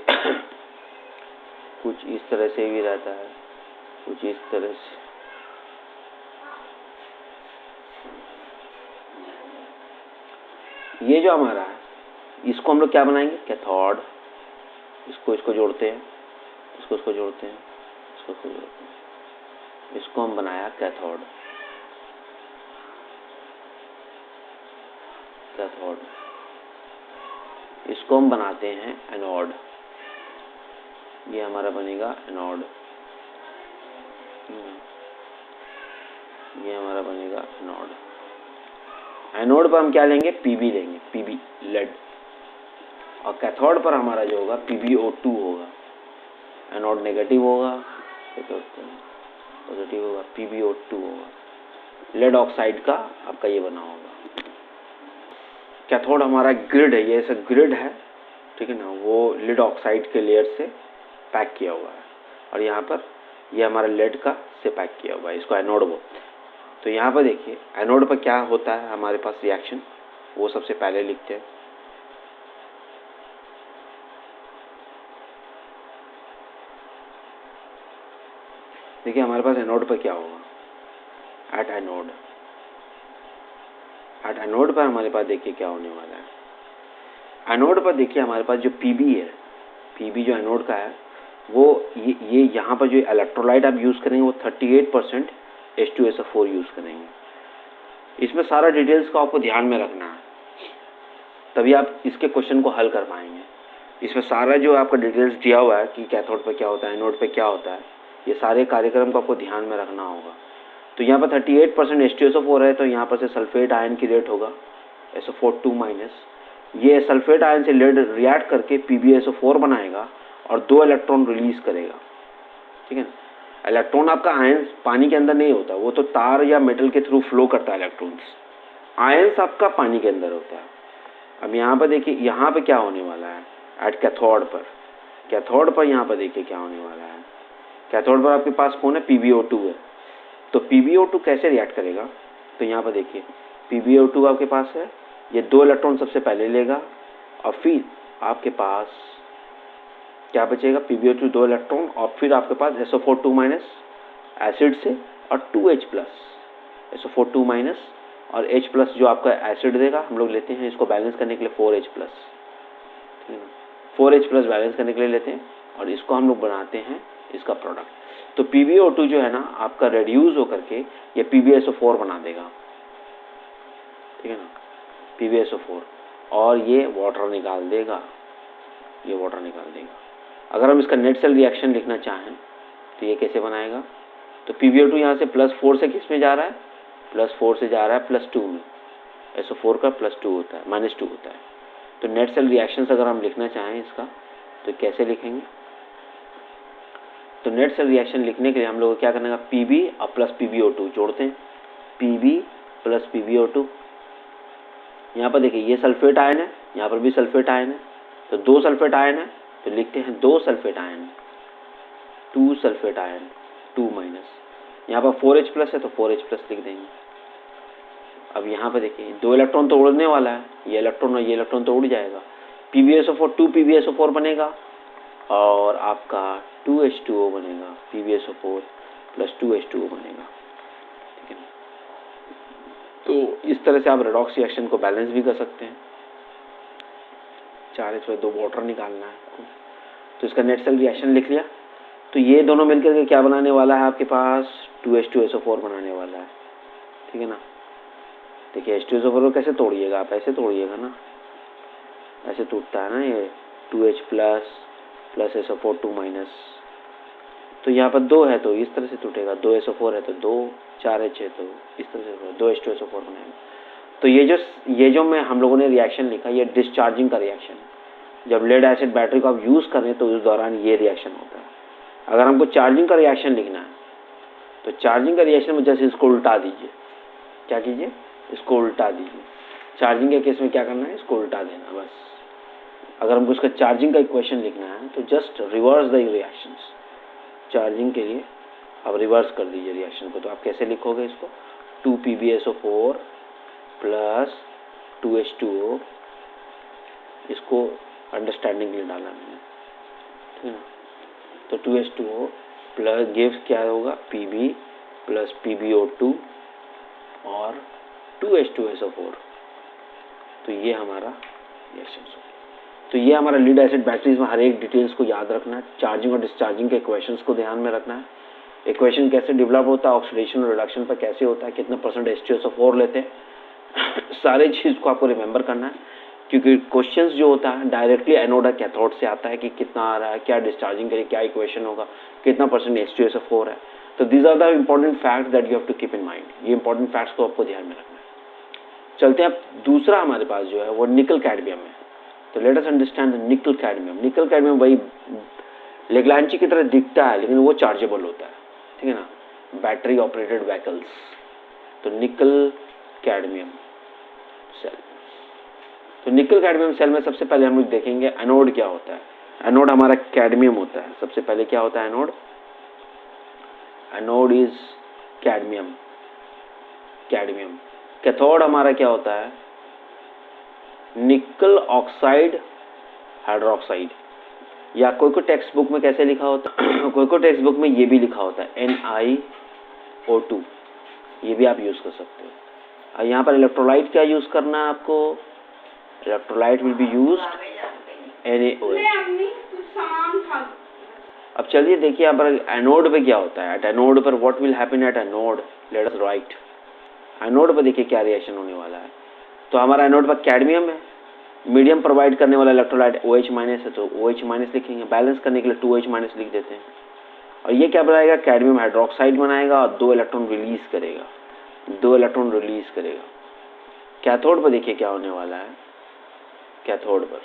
कुछ इस तरह से भी रहता है, कुछ इस तरह से। ये जो हमारा है इसको हम लोग क्या बनाएंगे, कैथोड। इसको जोड़ते हैं, इसको जोड़ते हैं, इसको जोड़ते हैं, इसको हम बनाया कैथोड। इसको हम बनाते हैं एनोड, ये हमारा बनेगा एनोड, ये हमारा बनेगा एनोड। एनोड पर हम क्या लेंगे, पीबी लेंगे, पीबी लेड। और कैथोड पर हमारा जो होगा PbO2 होगा। एनोड नेगेटिव होगा, कैथोड पॉजिटिव होगा, PbO2 होगा। लेड ऑक्साइड का आपका ये बना होगा। कैथोड हमारा ग्रिड है, ये ऐसा ग्रिड है, ठीक है ना, वो लेड ऑक्साइड के लेयर से पैक किया हुआ है। और यहाँ पर ये हमारा लेड का से पैक किया हुआ है, इसको एनोड बोलते हैं। तो यहाँ पर देखिए एनोड पर क्या होता है हमारे पास रिएक्शन, वो सबसे पहले लिखते हैं। देखिए हमारे पास एनोड पर क्या होगा, एट एनोड पर हमारे पास देखिए क्या होने वाला है। एनोड पर देखिए हमारे पास जो पीबी है, पीबी जो एनोड का है, वो ये यहाँ पर जो इलेक्ट्रोलाइट आप यूज़ करेंगे वो 38% H2SO4 यूज़ करेंगे। इसमें सारा डिटेल्स का आपको ध्यान में रखना है, तभी आप इसके क्वेश्चन को हल कर पाएंगे। इसमें सारा जो आपका डिटेल्स दिया हुआ है कि कैथोड पर क्या होता है, एनोड पर क्या होता है, ये सारे कार्यक्रम को आपको ध्यान में रखना होगा। तो यहाँ पर 38% H2SO4 है, तो यहाँ पर से सल्फेट आयन की रेट होगा SO4 2-। ये सल्फेट आयन से लेड रिएक्ट करके PbSO4 बनाएगा और 2 इलेक्ट्रॉन रिलीज करेगा, ठीक है ना। इलेक्ट्रॉन आपका आयंस पानी के अंदर नहीं होता, वो तो तार या मेटल के थ्रू फ्लो करता है इलेक्ट्रॉन्स। आयंस आपका पानी के अंदर होता है। अब यहाँ पर देखिए, यहाँ पे क्या होने वाला है एट कैथोड पर, कैथोड पर यहाँ पर देखिए क्या होने वाला है। कैथोड पर आपके पास कौन है, PbO2 है। तो PbO2 कैसे रिएक्ट करेगा, तो यहाँ पर देखिए PbO2 आपके पास है, ये 2 इलेक्ट्रॉन सबसे पहले लेगा और फिर आपके पास क्या बचेगा, PbO2 2 इलेक्ट्रॉन और फिर आपके पास SO4 2 माइनस एसिड से और 2H प्लस, SO4 2 माइनस और H प्लस जो आपका एसिड देगा, हम लोग लेते हैं इसको बैलेंस करने के लिए 4H प्लस, ठीक है ना, 4H प्लस बैलेंस करने के लिए लेते हैं और इसको हम लोग बनाते हैं इसका प्रोडक्ट। तो PbO2 जो है ना आपका रेड्यूस होकर के ये PbSO4 बना देगा, ठीक है ना, PbSO4, और ये वाटर निकाल देगा, ये वाटर निकाल देगा। अगर हम इसका नेट सेल रिएक्शन लिखना चाहें तो ये कैसे बनाएगा, तो PbO2 यहाँ से +4 से किस में जा रहा है, +4 से जा रहा है +2 में, SO4 का +2 होता है, -2 होता है। तो नेट सेल रिएक्शंस अगर हम लिखना चाहें इसका तो कैसे लिखेंगे, तो नेट सेल रिएक्शन लिखने के लिए हम लोग को क्या करना है, Pb और प्लस PbO2 जोड़ते हैं, Pb प्लस PbO2। यहाँ पर देखिए ये सल्फेट आयन है, यहाँ पर भी सल्फेट आयन है, तो 2 सल्फेट आयन है तो लिखते हैं 2 sulphate ion, 2 sulphate ion 2 minus, यहाँ पर 4H प्लस है तो 4H प्लस लिख देंगे। अब यहाँ पर देखिए 2 इलेक्ट्रॉन तो उड़ने वाला है, ये इलेक्ट्रॉन और ये इलेक्ट्रॉन तो उड़ जाएगा, PbSO4 2 PbSO4 बनेगा और आपका 2H2O बनेगा, PbSO4 प्लस 2H2O बनेगा, ठीक है। तो इस तरह से आप रेडॉक्स रिएक्शन को बैलेंस भी कर सकते हैं। 4H में 2 वाटर निकालना है आपको, तो इसका नेट सेल रिएक्शन लिख लिया। तो ये दोनों मिलकर के क्या बनाने वाला है, आपके पास 2H2SO4 बनाने वाला है, ठीक है ना। देखिए H2SO4 को कैसे तोड़िएगा आप, ऐसे तोड़िएगा ना, ऐसे टूटता है ना ये, 2H plus plus SO4 2 minus, तो यहाँ पर 2 है तो इस तरह से टूटेगा, 2SO4 है तो 2, 4H है तो इस तरह से 2H2SO4 बनाएगा। तो ये जो मैं हम लोगों ने रिएक्शन लिखा, ये डिस्चार्जिंग का रिएक्शन है। जब लेड एसिड बैटरी को आप यूज़ करें तो उस दौरान ये रिएक्शन होता है। अगर हमको चार्जिंग का रिएक्शन लिखना है तो चार्जिंग का रिएक्शन में जैसे इसको उल्टा दीजिए, क्या कीजिए, इसको उल्टा दीजिए। चार्जिंग के केस में क्या करना है, इसको उल्टा देना बस। अगर हमको इसका चार्जिंग का इक्वेशन लिखना है तो just reverse the reactions, charging के लिए आप रिवर्स कर दीजिए रिएक्शन को। तो आप कैसे लिखोगे इसको, 2 PbSO4 प्लस 2H2O, इसको अंडरस्टैंडिंग के लिए डाला मैंने, ठीक है ना। तो 2H2O प्लस गिव्स क्या होगा, Pb प्लस PbO2 और 2H2SO4। तो ये हमारा रिएक्शन हो। तो ये हमारा लीड एसिड बैटरीज में हर एक डिटेल्स को याद रखना है, चार्जिंग और डिस्चार्जिंग के इक्वेशंस को ध्यान में रखना है, इक्वेशन कैसे डेवलप होता है, ऑक्सीडेशन और रिडक्शन पर कैसे होता है, कितना % H2SO4 लेते हैं सारे चीज़ को आपको रिमेंबर करना है, क्योंकि क्वेश्चंस जो होता है डायरेक्टली एनोड और कैथोड से आता है कि कितना आ रहा है, क्या डिस्चार्जिंग के लिए क्या इक्वेशन होगा, कितना % H2SO4 है। तो these are the important facts that you have to keep in mind. ये इंपॉर्टेंट फैक्ट्स को आपको ध्यान में रखना है। चलते हैं अब दूसरा हमारे पास जो है वो निकल कैडमियम है। तो लेट अस अंडरस्टैंड द निकल कैडमियम। निकल कैडमियम वही लेग्रांची की तरह दिखता है लेकिन वो चार्जेबल होता है, ठीक है ना, बैटरी ऑपरेटेड व्हीकल्स। तो निकल कैडमियम सेल, तो निकल कैडमियम सेल में सबसे पहले हम लोग देखेंगे एनोड क्या होता है। एनोड हमारा कैडमियम होता है। सबसे पहले क्या होता है anode, anode is cadmium, cadmium. Cathode हमारा क्या होता है, निकल ऑक्साइड हाइड्रोक्साइड, या कोई टेक्स्ट बुक में कैसे लिखा होता है कोई टेक्स्ट बुक में ये भी लिखा होता है NiO2, ये भी आप यूज कर सकते हो। और यहाँ पर इलेक्ट्रोलाइट क्या यूज करना है आपको, electrolyte will be used NaOH। अब चलिए देखिए यहाँ पर एनोड पे क्या होता है। एट एनोड पर what will happen at anode, let us right. Anode पर देखिए क्या रिएक्शन होने वाला है। तो हमारा एनोड पर कैडमियम है, मीडियम प्रोवाइड करने वाला इलेक्ट्रोलाइट OH माइनस है तो OH माइनस लिखेंगे, बैलेंस करने के लिए 2H माइनस लिख देते हैं। और ये क्या बनाएगा, कैडमियम हाइड्रोक्साइड बनाएगा और 2 इलेक्ट्रॉन रिलीज करेगा, 2 इलेक्ट्रॉन रिलीज करेगा। कैथोड पर देखिए क्या होने वाला है, कैथोड पर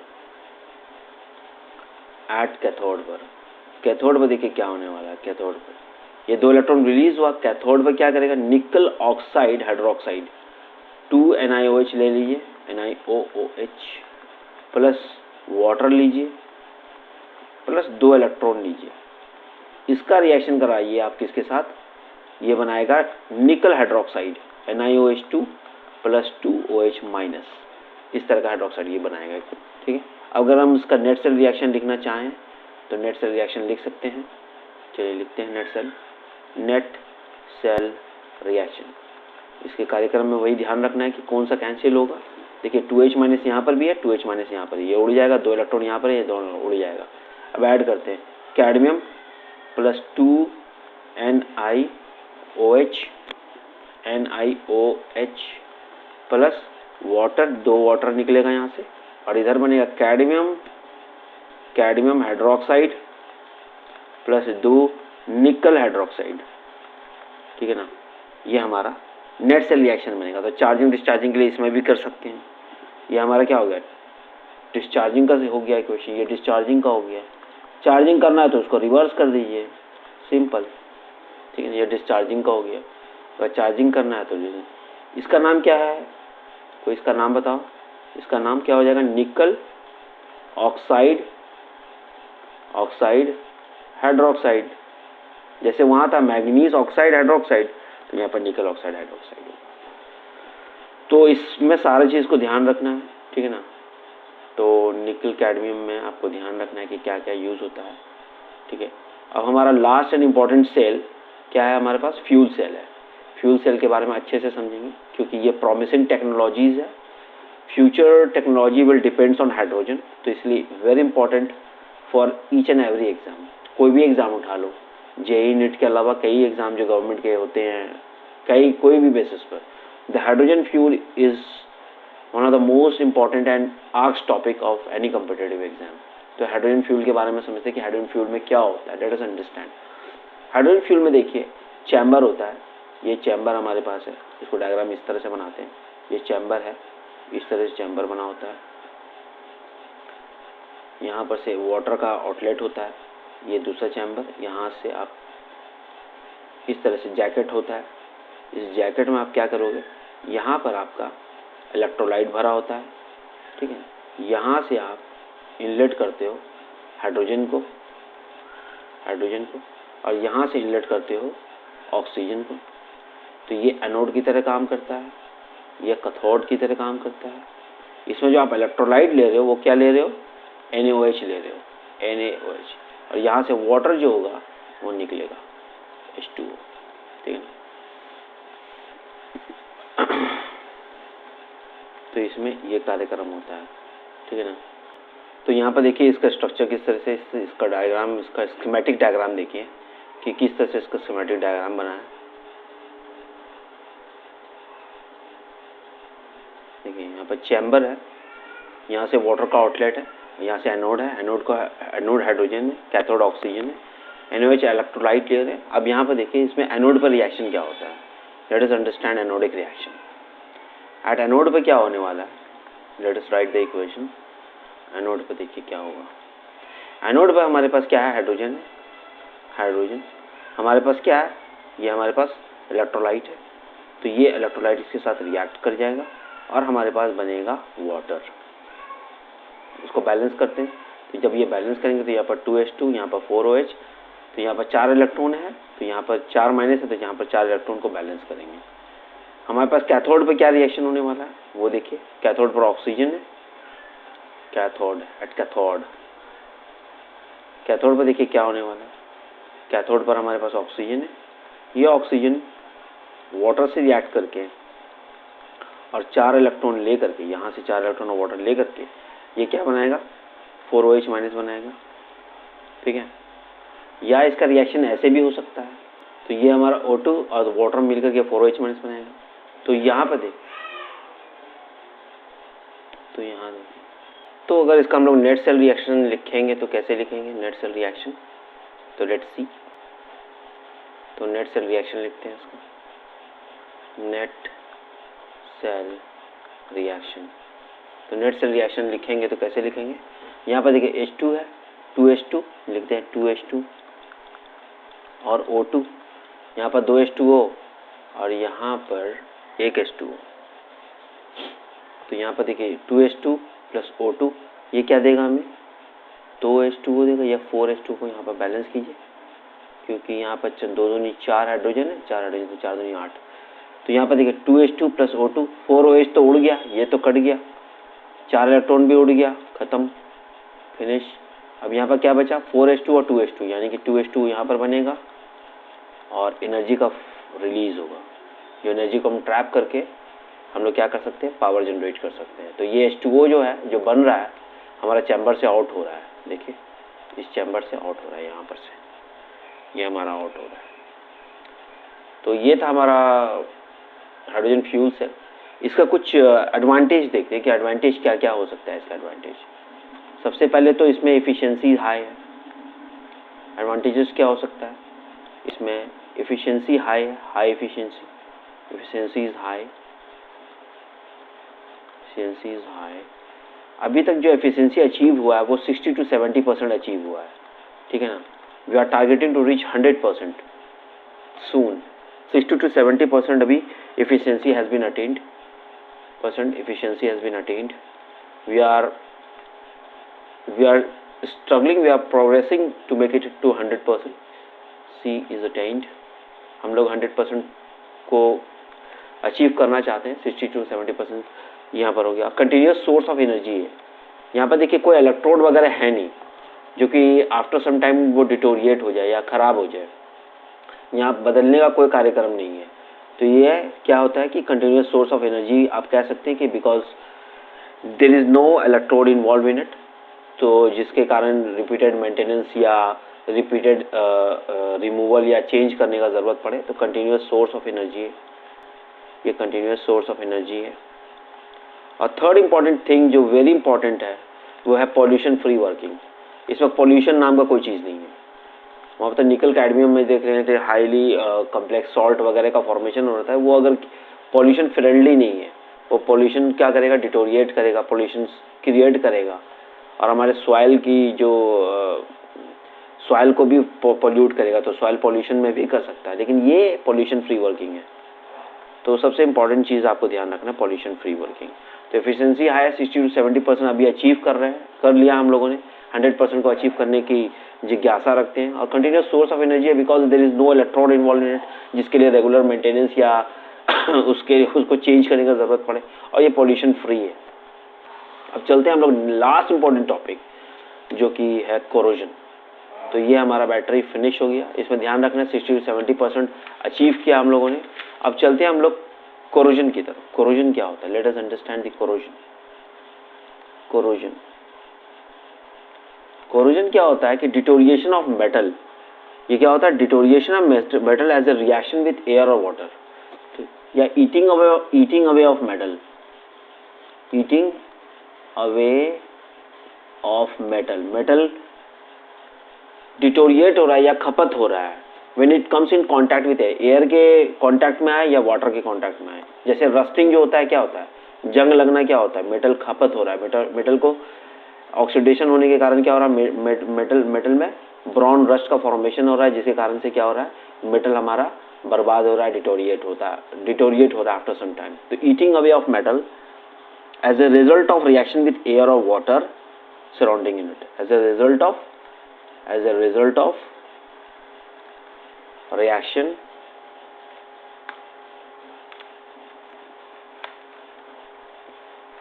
एट कैथोड पर देखिए क्या होने वाला है। कैथोड पर ये 2 इलेक्ट्रॉन रिलीज हुआ, कैथोड पर क्या करेगा, निकल ऑक्साइड हाइड्रोक्साइड 2 NiOH ले लीजिए, NiOOH प्लस वाटर लीजिए प्लस 2 इलेक्ट्रॉन लीजिए। इसका रिएक्शन कराइए आप किसके साथ, ये बनाएगा निकल hydroxide NiOH2 plus 2OH minus, इस तरह का हाइड्रोक्साइड ये बनाएगा, ठीक है। अगर हम इसका नेट सेल रिएक्शन लिखना चाहें तो नेट सेल रिएक्शन लिख सकते हैं। चलिए लिखते हैं नेट सेल रिएक्शन। इसके कार्यक्रम में वही ध्यान रखना है कि कौन सा कैंसिल होगा। देखिए 2H माइनस यहाँ पर भी है, 2H माइनस यहाँ पर, ये उड़ जाएगा, 2 इलेक्ट्रॉन यहाँ पर है, ये दोनों उड़ जाएगा। अब ऐड करते हैं cadmium plus 2NiOH plus water, 2 water निकलेगा यहाँ से, और इधर बनेगा कैडमियम हाइड्रोक्साइड प्लस 2 निकल हाइड्रोक्साइड। ठीक है ना, ये हमारा नेट सेल रिएक्शन बनेगा। तो चार्जिंग डिस्चार्जिंग के लिए इसमें भी कर सकते हैं। ये हमारा क्या हो गया, डिस्चार्जिंग का हो गया क्वेश्चन, ये डिस्चार्जिंग का हो गया। चार्जिंग करना है तो उसको रिवर्स कर दीजिए, सिंपल। ठीक है, ये डिस्चार्जिंग का हो गया। अगर चार्जिंग करना है तो इसका नाम क्या है, कोई इसका नाम बताओ। इसका नाम क्या हो जाएगा, निकल ऑक्साइड हाइड्रोक्साइड। जैसे वहां था मैग्नीज ऑक्साइड हाइड्रोक्साइड, तो यहाँ पर निकल ऑक्साइड हाइड्रोक्साइड। तो इसमें सारी चीज़ को ध्यान रखना है। ठीक है ना, तो निकल कैडमियम में आपको ध्यान रखना है कि क्या क्या यूज़ होता है। ठीक है, अब हमारा लास्ट एंड इम्पॉर्टेंट सेल क्या है, हमारे पास फ्यूल सेल है। फ्यूल सेल के बारे में अच्छे से समझेंगे क्योंकि ये प्रॉमिसिंग टेक्नोलॉजीज है। Future technology will depends on hydrogen, तो इसलिए very important for each and every exam. कोई भी एग्जाम उठा लो, जेई नीट के अलावा कई एग्जाम जो गवर्नमेंट के होते हैं, कोई भी बेसिस पर, the hydrogen fuel is one of the most important and asked topic of any competitive exam. तो हाइड्रोजन फ्यूल के बारे में समझते हैं कि हाइड्रोजन फ्यूल में क्या होता है, let us understand. Hydrogen fuel में देखिए चैम्बर होता है, ये चैम्बर हमारे पास है, इसको डायग्राम इस तरह से बनाते हैं। ये चैम्बर है, इस तरह से चैम्बर बना होता है। यहाँ पर से वाटर का आउटलेट होता है, ये दूसरा चैम्बर। यहाँ से आप इस तरह से जैकेट होता है, इस जैकेट में आप क्या करोगे, यहाँ पर आपका इलेक्ट्रोलाइट भरा होता है। ठीक है, यहाँ से आप इनलेट करते हो हाइड्रोजन को, और यहाँ से इनलेट करते हो ऑक्सीजन को। तो ये एनोड की तरह काम करता है, ये कैथोड की तरह काम करता है। इसमें जो आप इलेक्ट्रोलाइट ले रहे हो वो क्या ले रहे हो, NaOH ले रहे हो, NaOH, और यहाँ से वाटर जो होगा वो निकलेगा H2O। ठीक है ना, तो इसमें ये कार्यक्रम होता है। ठीक है ना, तो यहाँ पर देखिए इसका स्ट्रक्चर किस तरह से, इसका डायग्राम, इसका स्कीमेटिक डायग्राम देखिए कि किस तरह से इसका स्कीमेटिक डायग्राम बना है। देखिए यहाँ पर चैम्बर है, यहाँ से वाटर का आउटलेट है, यहाँ से एनोड है, एनोड हाइड्रोजन है, कैथोड ऑक्सीजन है, NaOH इलेक्ट्रोलाइट ले रहे हैं। अब यहाँ पर देखिए इसमें एनोड पर रिएक्शन क्या होता है, let us understand anodic reaction. At anode पर क्या होने वाला है, let us right the equation. Anode पर देखिए क्या होगा, एनोड पर हमारे पास क्या है, हाइड्रोजन। हमारे पास क्या है, ये हमारे पास इलेक्ट्रोलाइट है। तो ये इलेक्ट्रोलाइट इसके साथ रिएक्ट कर जाएगा और हमारे पास बनेगा वाटर। इसको बैलेंस करते हैं, तो जब ये बैलेंस करेंगे तो यहाँ पर 2H2, यहाँ पर 4OH, तो यहाँ पर 4 इलेक्ट्रॉन है, तो यहाँ पर 4 माइनस है, तो यहाँ पर 4 इलेक्ट्रॉन को बैलेंस करेंगे। हमारे पास कैथोड पर क्या रिएक्शन होने वाला है वो देखिए। कैथोड पर ऑक्सीजन है, कैथोड पर देखिए क्या होने वाला है, कैथोड पर हमारे पास ऑक्सीजन है। ये ऑक्सीजन वाटर से रिएक्ट करके और 4 इलेक्ट्रॉन ले करके, यहाँ से 4 इलेक्ट्रॉन और वाटर ले करके ये क्या बनाएगा, 4OH माइनस बनाएगा। ठीक है, या इसका रिएक्शन ऐसे भी हो सकता है, तो ये हमारा O2 और वाटर मिलकर के 4OH माइनस बनाएगा। तो यहाँ पर देख, तो यहाँ देखिए, तो अगर इसका हम लोग नेट सेल रिएक्शन लिखेंगे तो कैसे लिखेंगे नेट सेल रिएक्शन, तो लेट्स सी। तो नेट सेल रिएक्शन लिखते हैं इसको, नेट सेल रिएक्शन। तो नेट सेल रिएक्शन लिखेंगे तो कैसे लिखेंगे, यहाँ पर देखिए H2 है, 2H2 लिखते हैं, 2H2 और O2, यहाँ पर 2H2O और यहाँ पर 1 H2O। तो यहाँ पर देखिए 2H2 प्लस O2, ये क्या देगा हमें, 2H2O देगा, या 4H2 को यहाँ पर बैलेंस कीजिए क्योंकि यहाँ पर 2 दूनी 4 हाइड्रोजन है, 4 हाइड्रोजन तो 4 दूनी 8। तो यहाँ पर देखिए 2H2 प्लस O2, 4OH तो उड़ गया, ये तो कट गया, 4 इलेक्ट्रॉन भी उड़ गया, खत्म, फिनिश। अब यहाँ पर क्या बचा 4H2 और 2H2, यानी कि 2H2 यहाँ पर बनेगा और एनर्जी का रिलीज होगा। जो एनर्जी को हम ट्रैप करके हम लोग क्या कर सकते हैं, पावर जनरेट कर सकते हैं। तो ये H2O जो है, जो बन रहा है, हमारा चैम्बर से आउट हो रहा है। देखिए इस चैम्बर से आउट हो रहा है, यहाँ पर से ये हमारा आउट हो रहा है। तो ये था हमारा हाइड्रोजन फ्यूल सेल। इसका कुछ एडवांटेज देखते हैं कि एडवांटेज क्या क्या हो सकता है। इसका एडवांटेज सबसे पहले तो इसमें एफिशिएंसी हाई है। एडवांटेजेस क्या हो सकता है इसमें, एफिशिएंसी हाई है, high efficiency, efficiency is high, efficiency is high. अभी तक जो एफिशिएंसी अचीव हुआ है वो 60 to 70% अचीव हुआ है, ठीक है ना। We are targeting to reach 100% soon. 60 to 70% अभी efficiency has been attained, efficiency has been attained. We are struggling, we are progressing to make it to 100%. C is attained. हम लोग 100% को अचीव करना चाहते हैं। 60 to 70% यहाँ पर हो गया। कंटिन्यूस सोर्स ऑफ एनर्जी है। यहाँ पर देखिए कोई इलेक्ट्रोड वगैरह है नहीं जो कि आफ्टर सम टाइम वो डिटोरिएट हो जाए या खराब हो जाए। यहाँ बदलने का कोई कार्यक्रम नहीं है। तो ये क्या होता है कि कंटिन्यूस सोर्स ऑफ एनर्जी आप कह सकते हैं कि because there is no electrode involve in it, तो जिसके कारण रिपीटेड मेंटेनेंस या रिपीटेड रिमूवल या चेंज करने का ज़रूरत पड़े, तो कंटिन्यूस सोर्स ऑफ एनर्जी है, ये कंटिन्यूस सोर्स ऑफ एनर्जी है। और थर्ड इम्पॉर्टेंट थिंग जो वेरी इंपॉर्टेंट है वो है पॉल्यूशन फ्री वर्किंग। इसमें पॉल्यूशन नाम का कोई चीज़ नहीं है। वहाँ पर निकल कैडमियम में देख रहे थे हाईली कम्प्लेक्स सॉल्ट वगैरह का फॉर्मेशन हो रहा है, वो अगर पॉल्यूशन फ्रेंडली नहीं है, वो पॉल्यूशन क्या करेगा, डिटोरिएट करेगा, पॉल्यूशन क्रिएट करेगा और हमारे सॉइल की जो सॉइल को भी पॉल्यूट करेगा। तो सॉइल पॉल्यूशन में भी कर सकता है, लेकिन ये पॉल्यूशन फ्री वर्किंग है। तो सबसे इंपॉर्टेंट चीज़ आपको ध्यान रखना, पॉल्यूशन फ्री वर्किंग। तो एफिशिएंसी हाई 60 to 70% अभी अचीव कर लिया हम लोगों ने। 100% को अचीव करने की जिज्ञासा रखते हैं। और कंटिन्यूस सोर्स ऑफ एनर्जी है because there is no electrode involve in it, जिसके लिए रेगुलर मेंटेनेंस या उसको चेंज करने का जरूरत पड़े, और ये पॉल्यूशन फ्री है। अब चलते हैं हम लोग लास्ट इंपॉर्टेंट टॉपिक जो कि है कोरोजन। तो ये हमारा बैटरी फिनिश हो गया। इसमें ध्यान रखना 60 to 70% अचीव किया हम लोगों ने। अब चलते हैं हम लोग कोरोजन की तरफ। कोरोजन क्या होता है, let us understand the corrosion. Corrosion क्या होता है कि डिटोरिएशन ऑफ मेटल। ये क्या होता है, deterioration of metal as a reaction with air और वाटर, या eating away of metal, eating away of metal deteriorate हो रहा है या खपत हो रहा है when it comes in contact with air के कांटेक्ट में आए या वाटर के कांटेक्ट में आए। जैसे रस्टिंग जो होता है, क्या होता है, जंग लगना क्या होता है, मेटल खपत हो रहा है, मेटल को ऑक्सीडेशन होने के कारण क्या हो रहा है, मेटल में ब्राउन रस्ट का फॉर्मेशन हो रहा है, जिसके कारण से क्या हो रहा है, मेटल हमारा बर्बाद हो रहा है, डिटोरिएट हो रहा है आफ्टर सम टाइम। तो eating away of metal as a result of reaction with air और water surrounding in it, as a result of reaction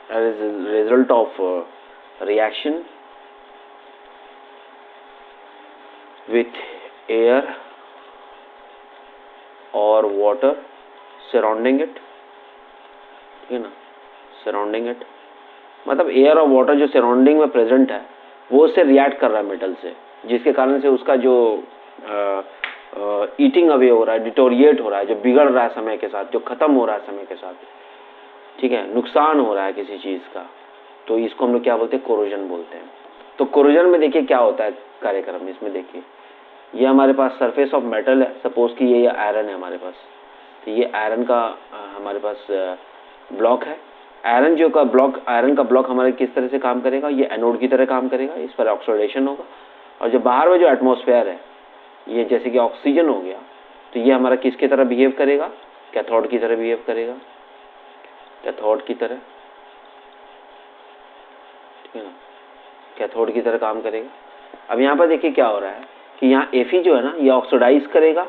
as a result of reaction with air or water surrounding it, ठीक है ना, surrounding it मतलब air और water जो surrounding में present है वो उससे रिएक्ट कर रहा है मेटल से, जिसके कारण से उसका जो ईटिंग अवे हो रहा है, डिटोरिएट हो रहा है, जो बिगड़ रहा है समय के साथ, जो खत्म हो रहा है समय के साथ, ठीक है, नुकसान हो रहा है किसी चीज़ का, तो इसको हम लोग क्या बोलते हैं, कोरोजन बोलते हैं। तो कोरोजन में देखिए क्या होता है कार्यक्रम, इसमें देखिए ये हमारे पास सरफेस ऑफ मेटल है, सपोज कि ये आयरन है हमारे पास, तो ये आयरन का हमारे पास ब्लॉक है। आयरन का ब्लॉक हमारे किस तरह से काम करेगा, ये एनोड की तरह काम करेगा, इस पर ऑक्सीडेशन होगा, और जो बाहर में जो एटमॉस्फेयर है, ये जैसे कि ऑक्सीजन हो गया, तो ये हमारा किसकी तरह बिहेव करेगा, कैथोड की तरह बिहेव करेगा, कैथोड की तरह, ठीक है ना, कैथोड की तरह काम करेगा। अब यहाँ पर देखिए क्या हो रहा है कि यहाँ Fe जो है ना, ये ऑक्सीडाइज करेगा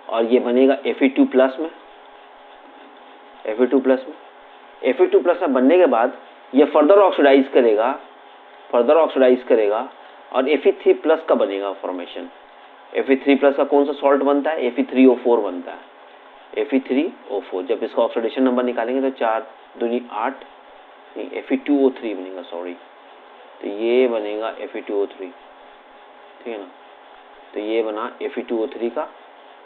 और ये बनेगा Fe2 प्लस में, Fe2 प्लस में बनने के बाद ये फर्दर ऑक्सीडाइज करेगा और Fe3+ का बनेगा फॉर्मेशन। Fe3+ का कौन सा सॉल्ट बनता है? Fe3O4 बनता है, Fe3O4। जब इसका ऑक्सीडेशन नंबर निकालेंगे तो 4 दूनी 8, नहीं Fe2O3 बनेगा, सॉरी, तो ये बनेगा Fe2O3, ठीक है ना। तो ये बना Fe2O3 का,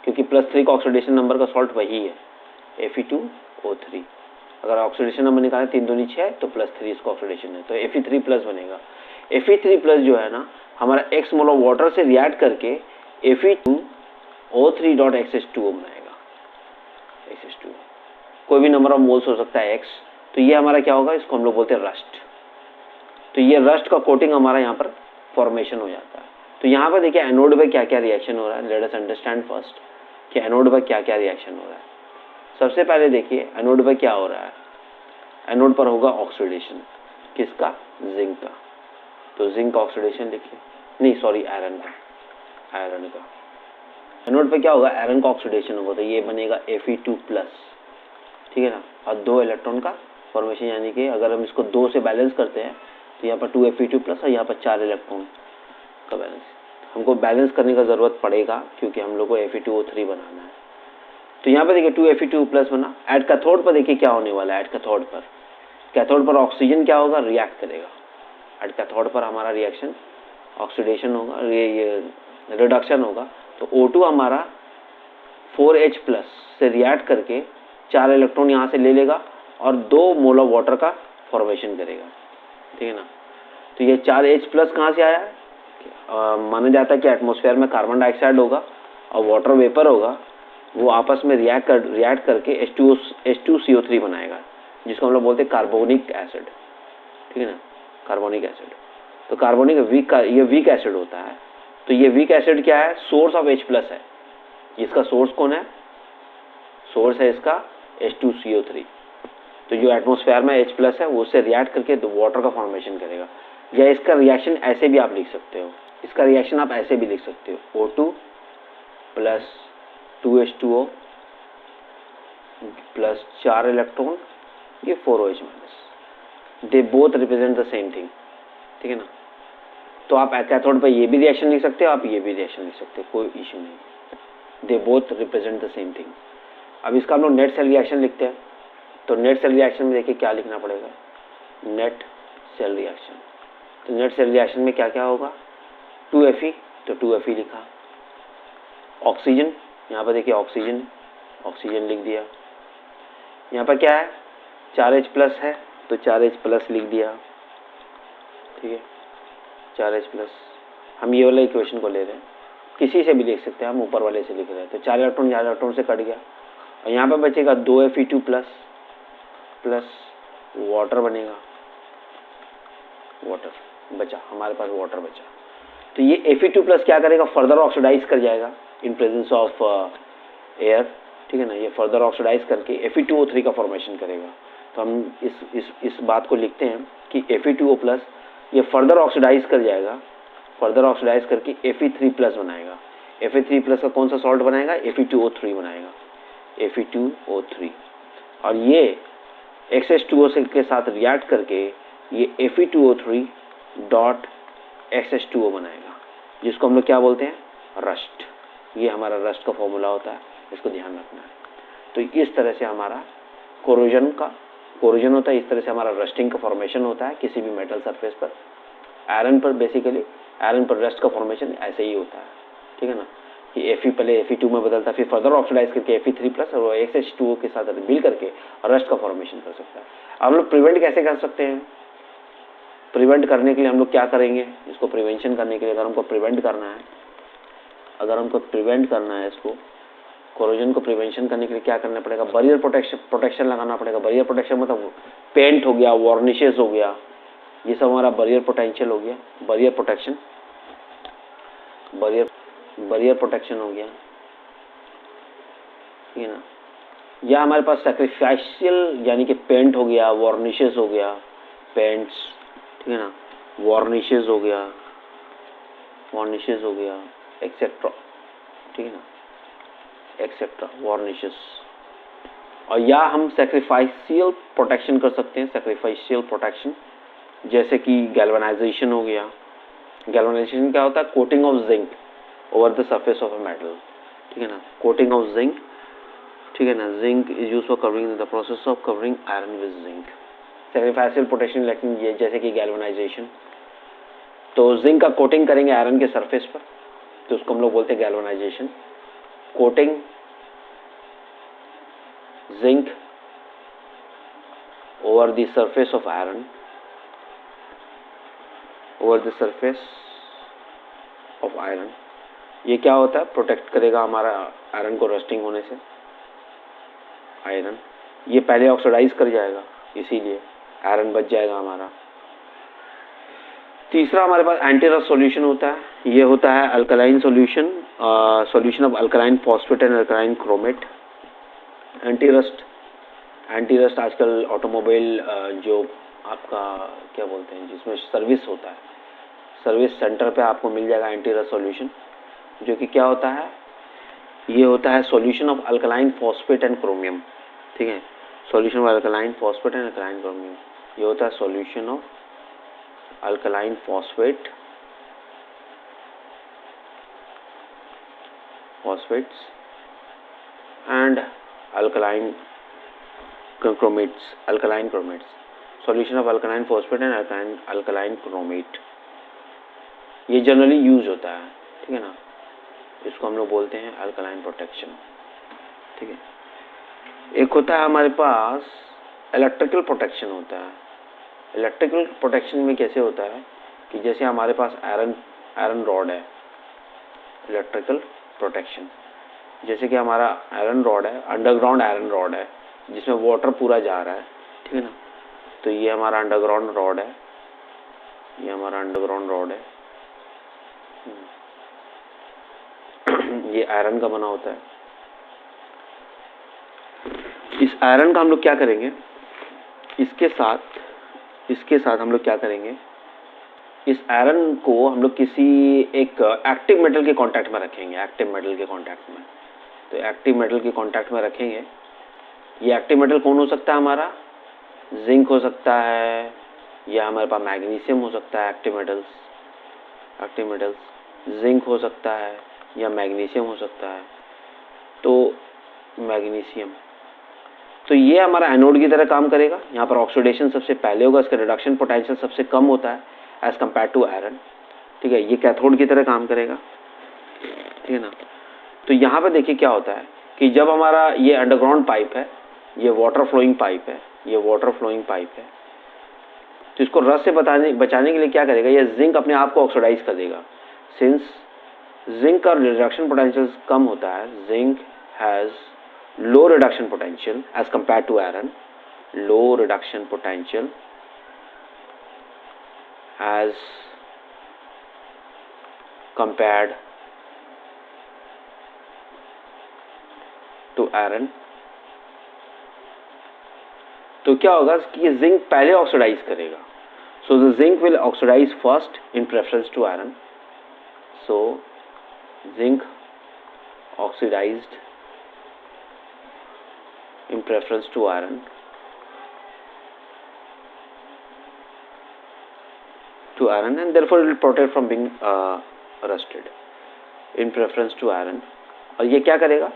क्योंकि +3 का ऑक्सीडेशन नंबर का सॉल्ट वही है, Fe2O3। अगर ऑक्सीडेशन नंबर निकालें 3 दूनी 6 तो +3 इसका ऑक्सीडेशन है, तो Fe3+ बनेगा। Fe3+ जो है ना हमारा x मोल ऑफ वाटर से रिएक्ट करके Fe2O3.XH2O बनाएगा, XH2O। कोई भी नंबर ऑफ मोल्स हो सकता है x, तो ये हमारा क्या होगा, इसको हम लोग बोलते हैं रस्ट। तो ये रस्ट का कोटिंग हमारा यहाँ पर फॉर्मेशन हो जाता है। तो यहाँ पर देखिए एनोड पे क्या क्या रिएक्शन हो रहा है। लेट अस अंडरस्टैंड फर्स्ट कि एनोड पर क्या क्या रिएक्शन हो रहा है। सबसे पहले देखिए एनोड पर क्या हो रहा है। एनोड पर होगा ऑक्सीडेशन, किसका? जिंक का। तो जिंक का ऑक्सीडेशन लिखिए, नहीं सॉरी आयरन का, आयरन का। एनोड पे क्या होगा? आयरन का ऑक्सीडेशन होगा, तो ये बनेगा Fe2+, ठीक है ना। और 2 इलेक्ट्रॉन का फॉर्मेशन, यानी कि अगर हम इसको 2 से बैलेंस करते हैं तो यहाँ पर 2 Fe2+ और यहाँ पर 4 इलेक्ट्रॉन का बैलेंस। हमको बैलेंस करने का ज़रूरत पड़ेगा क्योंकि हम लोग को Fe2O3 बनाना है। तो यहाँ पर देखिए 2 Fe2+ बना। एट कैथोड पर देखिए क्या होने वाला है। एट कैथोड पर ऑक्सीजन क्या होगा? रिएक्ट करेगा। एट कैथोड पर हमारा रिएक्शन ऑक्सीडेशन होगा, ये रिडक्शन होगा। तो O2 हमारा 4H+ से रिएक्ट करके 4 इलेक्ट्रॉन यहाँ से ले लेगा और 2 मोल ऑफ वाटर का फॉर्मेशन करेगा, ठीक है ना। तो ये 4H+ कहाँ से आया है? माना जाता है कि एटमॉस्फेयर में कार्बन डाइऑक्साइड होगा और वाटर वेपर होगा, वो आपस में रिएक्ट करके H2CO3 बनाएगा, जिसको हम लोग बोलते हैं कार्बोनिक एसिड, ठीक है ना, कार्बोनिक एसिड। तो कार्बोनिक ये वीक एसिड होता है। तो ये वीक एसिड क्या है? सोर्स ऑफ H+ है। इसका सोर्स कौन है? सोर्स है इसका H2CO3। तो जो एटमॉस्फेयर में H+ है वो उससे रिएक्ट करके वाटर का फॉर्मेशन करेगा। या इसका रिएक्शन ऐसे भी आप लिख सकते हो, इसका रिएक्शन आप ऐसे भी लिख सकते हो, O2 + 2H2O + 4 इलेक्ट्रॉन, ये 4OH-, they both represent the same thing, ठीक है ना। तो आप कैथोड पर ये भी रिएक्शन लिख सकते हो, आप ये भी रिएक्शन लिख सकते हो, कोई इश्यू नहीं। They both represent the same thing. अब इसका हम लोग नेट सेल रिएक्शन लिखते हैं। तो नेट सेल रिएक्शन में देखिए क्या लिखना पड़ेगा, नेट सेल रिएक्शन। तो नेट सेल रिएक्शन में क्या क्या होगा? 2Fe, तो 2Fe लिखा। ऑक्सीजन, यहाँ पर देखिए ऑक्सीजन लिख दिया। यहाँ पर क्या है? 4H+ है, तो 4H+ लिख दिया, ठीक है, 4H+। हम ये वाला इक्वेशन को ले रहे हैं, किसी से भी लिख सकते हैं, हम ऊपर वाले से लिख रहे हैं। तो 4 इलेक्ट्रॉन से कट गया और यहाँ पर बचेगा 2 Fe2+ प्लस वाटर बनेगा, वाटर बचा, हमारे पास वाटर बचा। तो ये Fe2+ क्या करेगा? फर्दर ऑक्सीडाइज कर जाएगा इन प्रेजेंस ऑफ एयर, ठीक है ना। ये फर्दर ऑक्सीडाइज करके Fe2O3 का फॉर्मेशन करेगा। तो हम इस बात को लिखते हैं कि Fe2O+ ये फर्दर ऑक्सीडाइज कर जाएगा, फर्दर ऑक्सीडाइज करके Fe3+ बनाएगा। Fe3+ का कौन सा सॉल्ट बनाएगा? Fe2O3 बनाएगा, Fe2O3। और ये XH2O के साथ रिएक्ट करके ये Fe2O3.XH2O बनाएगा, जिसको हम लोग क्या बोलते हैं? रस्ट। ये हमारा रस्ट का फॉर्मूला होता है, इसको ध्यान रखना है। तो इस तरह से हमारा कोरोजन होता है, इस तरह से हमारा रस्टिंग का फॉर्मेशन होता है किसी भी मेटल सरफेस पर। आयरन पर बेसिकली, आयरन पर रस्ट का फॉर्मेशन ऐसे ही होता है, ठीक है ना, कि Fe पहले Fe2 में बदलता है, फिर फर्दर ऑक्सीडाइज करके Fe3+ और XH2O के साथ मिल करके रस्ट का फॉर्मेशन कर सकता है। हम लोग प्रिवेंट कैसे कर सकते हैं? प्रिवेंट करने के लिए हम लोग क्या करेंगे? इसको प्रिवेंशन करने के लिए अगर हमको प्रिवेंट करना है, इसको कोरोजन को प्रिवेंशन करने के लिए क्या करना पड़ेगा? बैरियर प्रोटेक्शन लगाना पड़ेगा। बैरियर प्रोटेक्शन मतलब पेंट हो गया, वार्निशेस हो गया, ये सब हमारा बैरियर पोटेंशियल हो गया, बैरियर प्रोटेक्शन हो गया, ठीक है ना। या हमारे पास सैक्रिफाइशियल यानी कि पेंट हो गया, वार्निशेस हो गया, पेंट्स, ठीक है ना, वार्निशेस हो गया एक्सेट्रा, ठीक है ना, एक्सेट्रा वार्निशेस। और या हम सैक्रिफाइशियल प्रोटेक्शन कर सकते हैं, सैक्रिफाइशियल प्रोटेक्शन, जैसे कि गैल्वेनाइजेशन हो गया, गैल्वेनाइजेशन क्या होता है? Coating of zinc over the surface of a metal, ठीक है ना, कोटिंग ऑफ जिंक, ठीक है ना। Zinc is use for covering the process of covering iron with zinc. Sacrificial potassium electron, ये जैसे कि गैल्वेनाइजेशन, तो जिंक का कोटिंग करेंगे आयरन के सरफेस पर, तो उसको हम लोग बोलते हैं galvanisation. Coating zinc over the surface of iron, over the surface of iron, ये क्या होता है? प्रोटेक्ट करेगा हमारा आयरन को रस्टिंग होने से। आयरन ये पहले ऑक्सीडाइज कर जाएगा, इसीलिए आयरन बच जाएगा हमारा। तीसरा हमारे पास एंटी रस्ट सॉल्यूशन होता है, ये होता है alkaline solution, solution of alkaline phosphate and alkaline chromate. Anti rust आजकल ऑटोमोबाइल जो आपका क्या बोलते हैं, जिसमें सर्विस होता है, सर्विस सेंटर पे आपको मिल जाएगा एंटी रस्ट सॉल्यूशन, जो कि क्या होता है? ये होता है solution of alkaline phosphate and chromium, ठीक है, solution of alkaline phosphate and alkaline chromium, ये होता है solution of alkaline phosphates and alkaline chromates, solution of alkaline phosphate and alkaline chromate, ये जनरली यूज होता है, ठीक है ना। इसको हम लोग बोलते हैं अल्कलाइन प्रोटेक्शन, ठीक है। एक होता है हमारे पास इलेक्ट्रिकल प्रोटेक्शन होता है। इलेक्ट्रिकल प्रोटेक्शन में कैसे होता है कि जैसे हमारे पास आयरन रॉड है, इलेक्ट्रिकल प्रोटेक्शन, जैसे कि हमारा आयरन रॉड है, अंडरग्राउंड आयरन रॉड है, जिसमें वाटर पूरा जा रहा है, ठीक है ना। तो ये हमारा अंडरग्राउंड रॉड है, ये हमारा अंडरग्राउंड रॉड है, ये आयरन का बना होता है। इस आयरन का हम लोग क्या करेंगे, इसके साथ हम लोग क्या करेंगे, इस आयरन को हम लोग किसी एक एक्टिव मेटल के कांटेक्ट में रखेंगे, एक्टिव मेटल के कांटेक्ट में। तो एक्टिव मेटल के कांटेक्ट में रखेंगे, ये एक्टिव मेटल कौन हो सकता है हमारा? जिंक हो सकता है, या हमारे पास मैग्नीशियम हो सकता है। एक्टिव मेटल्स जिंक हो सकता है या मैग्नीशियम हो सकता है। तो मैग्नीशियम, तो ये हमारा एनोड की तरह काम करेगा। यहाँ पर ऑक्सीडेशन सबसे पहले होगा, इसका रिडक्शन पोटेंशियल सबसे कम होता है एज कम्पेयर टू आयरन, ठीक है। ये कैथोड की तरह काम करेगा, ठीक है ना। तो यहाँ पर देखिए क्या होता है कि जब हमारा ये अंडरग्राउंड पाइप है, ये वाटर फ्लोइंग पाइप है, तो इसको रस से बचाने के लिए क्या करेगा, ये जिंक अपने आप को ऑक्सीडाइज कर देगा। सिंस जिंक का रिडक्शन पोटेंशियल कम होता है, zinc has low reduction potential as compare to iron, low reduction potential as compared to iron. तो क्या होगा कि जिंक पहले ऑक्सीडाइज करेगा, so the zinc will oxidise first in preference to iron. So zinc oxidised in preference to iron, and therefore it will protect from being rusted in preference to iron। और ये क्या करेगा,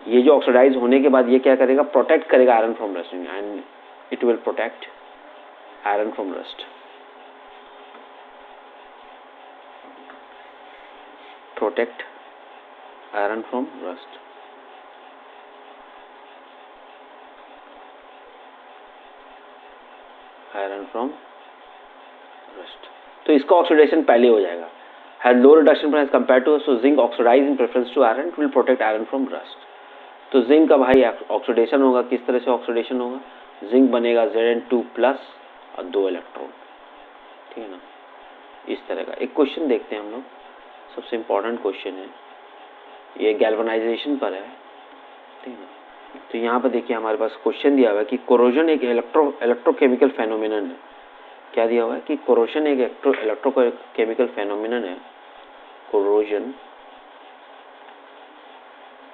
ये जो oxidise होने के बाद ये क्या करेगा, प्रोटेक्ट करेगा iron from rusting, and it will protect iron from rust, protect iron from rust. Iron from rust, तो इसका ऑक्सीडेशन पहले हो जाएगा, has low reduction as compare to, so zinc oxidise in preference to iron, will protect iron from rust. तो zinc का भाई oxidation होगा, किस तरह से ऑक्सीडेशन होगा, जिंक बनेगा Zn2+ और 2 इलेक्ट्रॉन, ठीक है ना, इस तरह का। एक क्वेश्चन देखते हैं हम लोग, सबसे इंपॉर्टेंट क्वेश्चन है, ये गैल्वेनाइजेशन पर है, ठीक है ना। तो यहाँ पर देखिए हमारे पास क्वेश्चन दिया हुआ है कि कोरोजन एक इलेक्ट्रोकेमिकल फेनोमेनन है। क्या दिया हुआ है कि कोरोजन एक इलेक्ट्रोकेमिकल फेनोमेनन है। Corrosion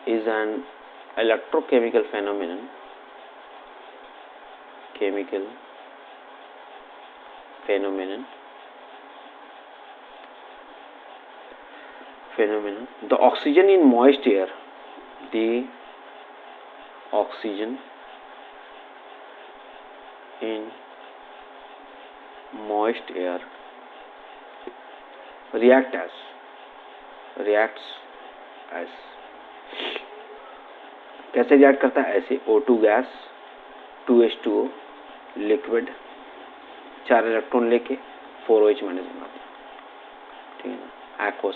is an electrochemical phenomenon, phenomenon. The oxygen in moist air, the oxygen in moist air reacts as कैसे रिएक्ट करता है? ऐसे O2 gas 2H2O liquid 4 electron लेके 4OH माइनस बनाता है, ठीक है ना, एक्वस,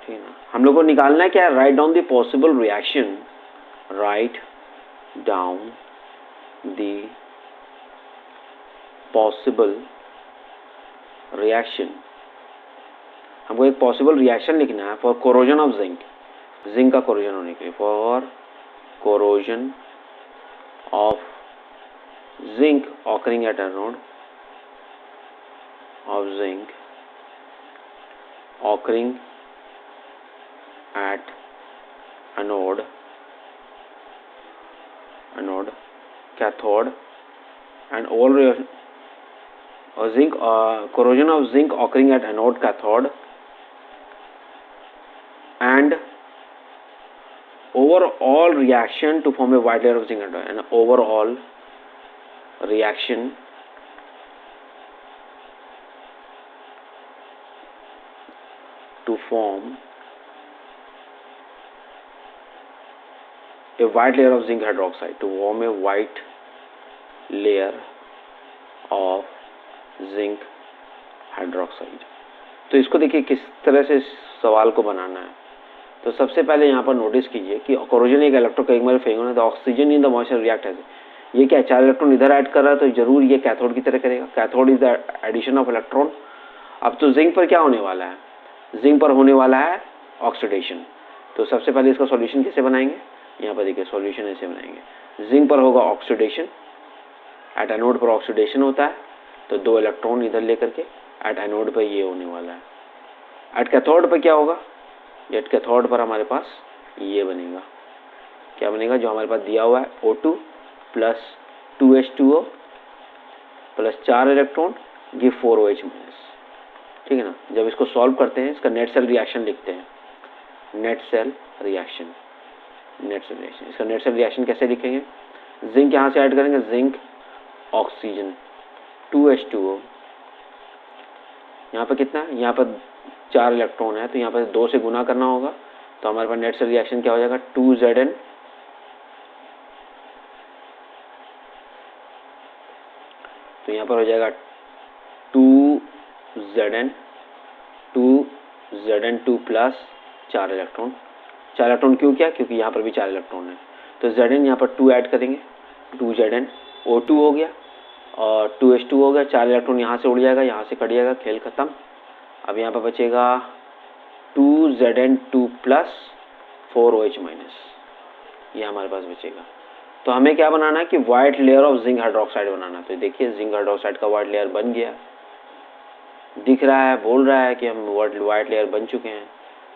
ठीक है ना। हम लोग को निकालना है क्या? Write down the possible reaction, write down the possible reaction. हमको एक पॉसिबल रिएक्शन लिखना है for corrosion of zinc, zinc का कोरोजन होने के लिए, for corrosion of zinc occurring at anode of zinc occurring at anode cathode and all zinc corrosion of zinc occurring at anode cathode and overall reaction to form a white layer of zinc anode, and overall reaction to form a white layer of zinc hydroxide, to form a white layer of zinc hydroxide। तो इसको देखिए किस तरह से सवाल को बनाना है। तो सबसे पहले यहाँ पर नोटिस कीजिए कि कोरोजन एक इलेक्ट्रोकेमिकल फेनोमेनन है। The oxygen in the moisture react as, ये क्या 4 इलेक्ट्रॉन इधर ऐड कर रहा है तो जरूर ये कैथोड की तरह करेगा। Cathode is the addition of electron. अब तो जिंक पर क्या होने वाला है? जिंक पर होने वाला है ऑक्सीडेशन। तो सबसे पहले इसका सॉल्यूशन कैसे बनाएंगे? यहाँ पर देखिए सॉल्यूशन ऐसे बनाएंगे। जिंक पर होगा ऑक्सीडेशन, एट एनोड पर ऑक्सीडेशन होता है तो 2 इलेक्ट्रॉन इधर लेकर के एट एनोड पर ये होने वाला है। एट कैथोड पर क्या होगा? एट कैथोड पर हमारे पास ये बनेगा। क्या बनेगा? जो हमारे पास दिया हुआ है O2 plus 2H2O plus 4 electron give 4OH minus, ठीक है ना। जब इसको सॉल्व करते हैं इसका नेट सेल रिएक्शन लिखते हैं, नेट सेल रिएक्शन, इसका नेट सेल रिएक्शन कैसे लिखेंगे? जिंक यहाँ से ऐड करेंगे, जिंक ऑक्सीजन 2H2O, यहाँ पर कितना है? यहाँ पर 4 इलेक्ट्रॉन है तो यहाँ पर 2 से गुना करना होगा तो हमारे पास नेट सेल रिएक्शन क्या हो जाएगा? 2Zn तो यहाँ पर हो जाएगा 2Zn2 प्लस 4 इलेक्ट्रॉन। 4 इलेक्ट्रॉन क्यों किया? क्योंकि यहाँ पर भी 4 इलेक्ट्रॉन है तो Zn यहाँ पर 2 ऐड करेंगे, 2Zn O2 हो गया और 2H2 हो गया। 4 इलेक्ट्रॉन यहाँ से उड़ जाएगा, यहाँ से कट जाएगा, खेल खत्म। अब यहाँ पर बचेगा 2Zn2 प्लस 4OH माइनस, ये हमारे पास बचेगा। तो हमें क्या बनाना है कि white layer of zinc hydroxide बनाना है। तो देखिए जिंक हाइड्रोक्साइड का व्हाइट लेयर बन गया, दिख रहा है, बोल रहा है कि हम व्हाइट लेयर बन चुके हैं।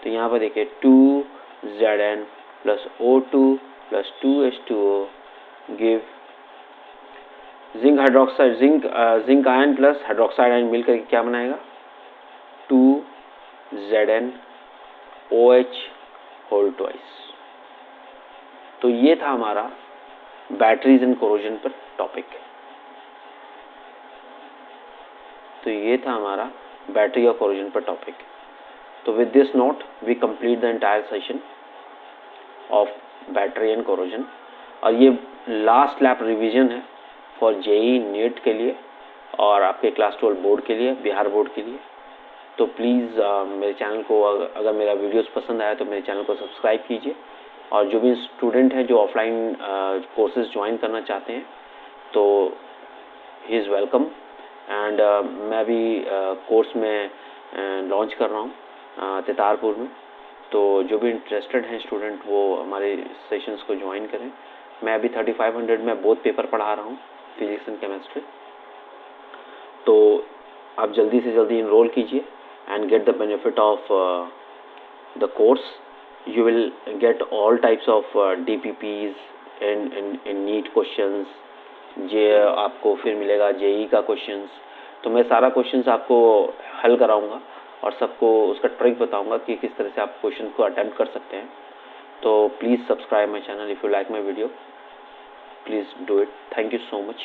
तो यहाँ पर देखिए 2Zn plus O2 plus 2H2O give zinc hydroxide, zinc ion plus hydroxide ion मिलकर क्या बनाएगा? 2ZnOH whole twice. तो ये था हमारा बैटरीज एंड कोरोजन पर टॉपिक। तो ये था हमारा बैटरी और कोरोजन पर टॉपिक। तो with this note we complete the entire session of battery and corrosion. और ये लास्ट लैप रिवीजन है फॉर जेई नीट के लिए और आपके क्लास 12 बोर्ड के लिए, बिहार बोर्ड के लिए। तो प्लीज़ मेरे चैनल को, अगर मेरा वीडियोस पसंद आया तो मेरे चैनल को सब्सक्राइब कीजिए। और जो भी स्टूडेंट हैं जो ऑफलाइन कोर्सेज ज्वाइन करना चाहते हैं तो ही इज़ वेलकम। एंड मैं भी कोर्स में लॉन्च कर रहा हूँ तितारपुर में। तो जो भी इंटरेस्टेड हैं स्टूडेंट वो हमारे सेशंस को ज्वाइन करें। मैं अभी 3500 में बोथ पेपर पढ़ा रहा हूँ, फिजिक्स एंड केमिस्ट्री। तो आप जल्दी से जल्दी इनरोल कीजिए and get the benefit of the course. You will get all types of DPPs in NEET questions, आपको फिर मिलेगा जेई का क्वेश्चंस। तो मैं सारा क्वेश्चंस आपको हल कराऊंगा और सबको उसका ट्रिक बताऊंगा कि किस तरह से आप क्वेश्चन को अटेम्प्ट कर सकते हैं। तो please subscribe my channel if you like my video, please do it. Thank you so much.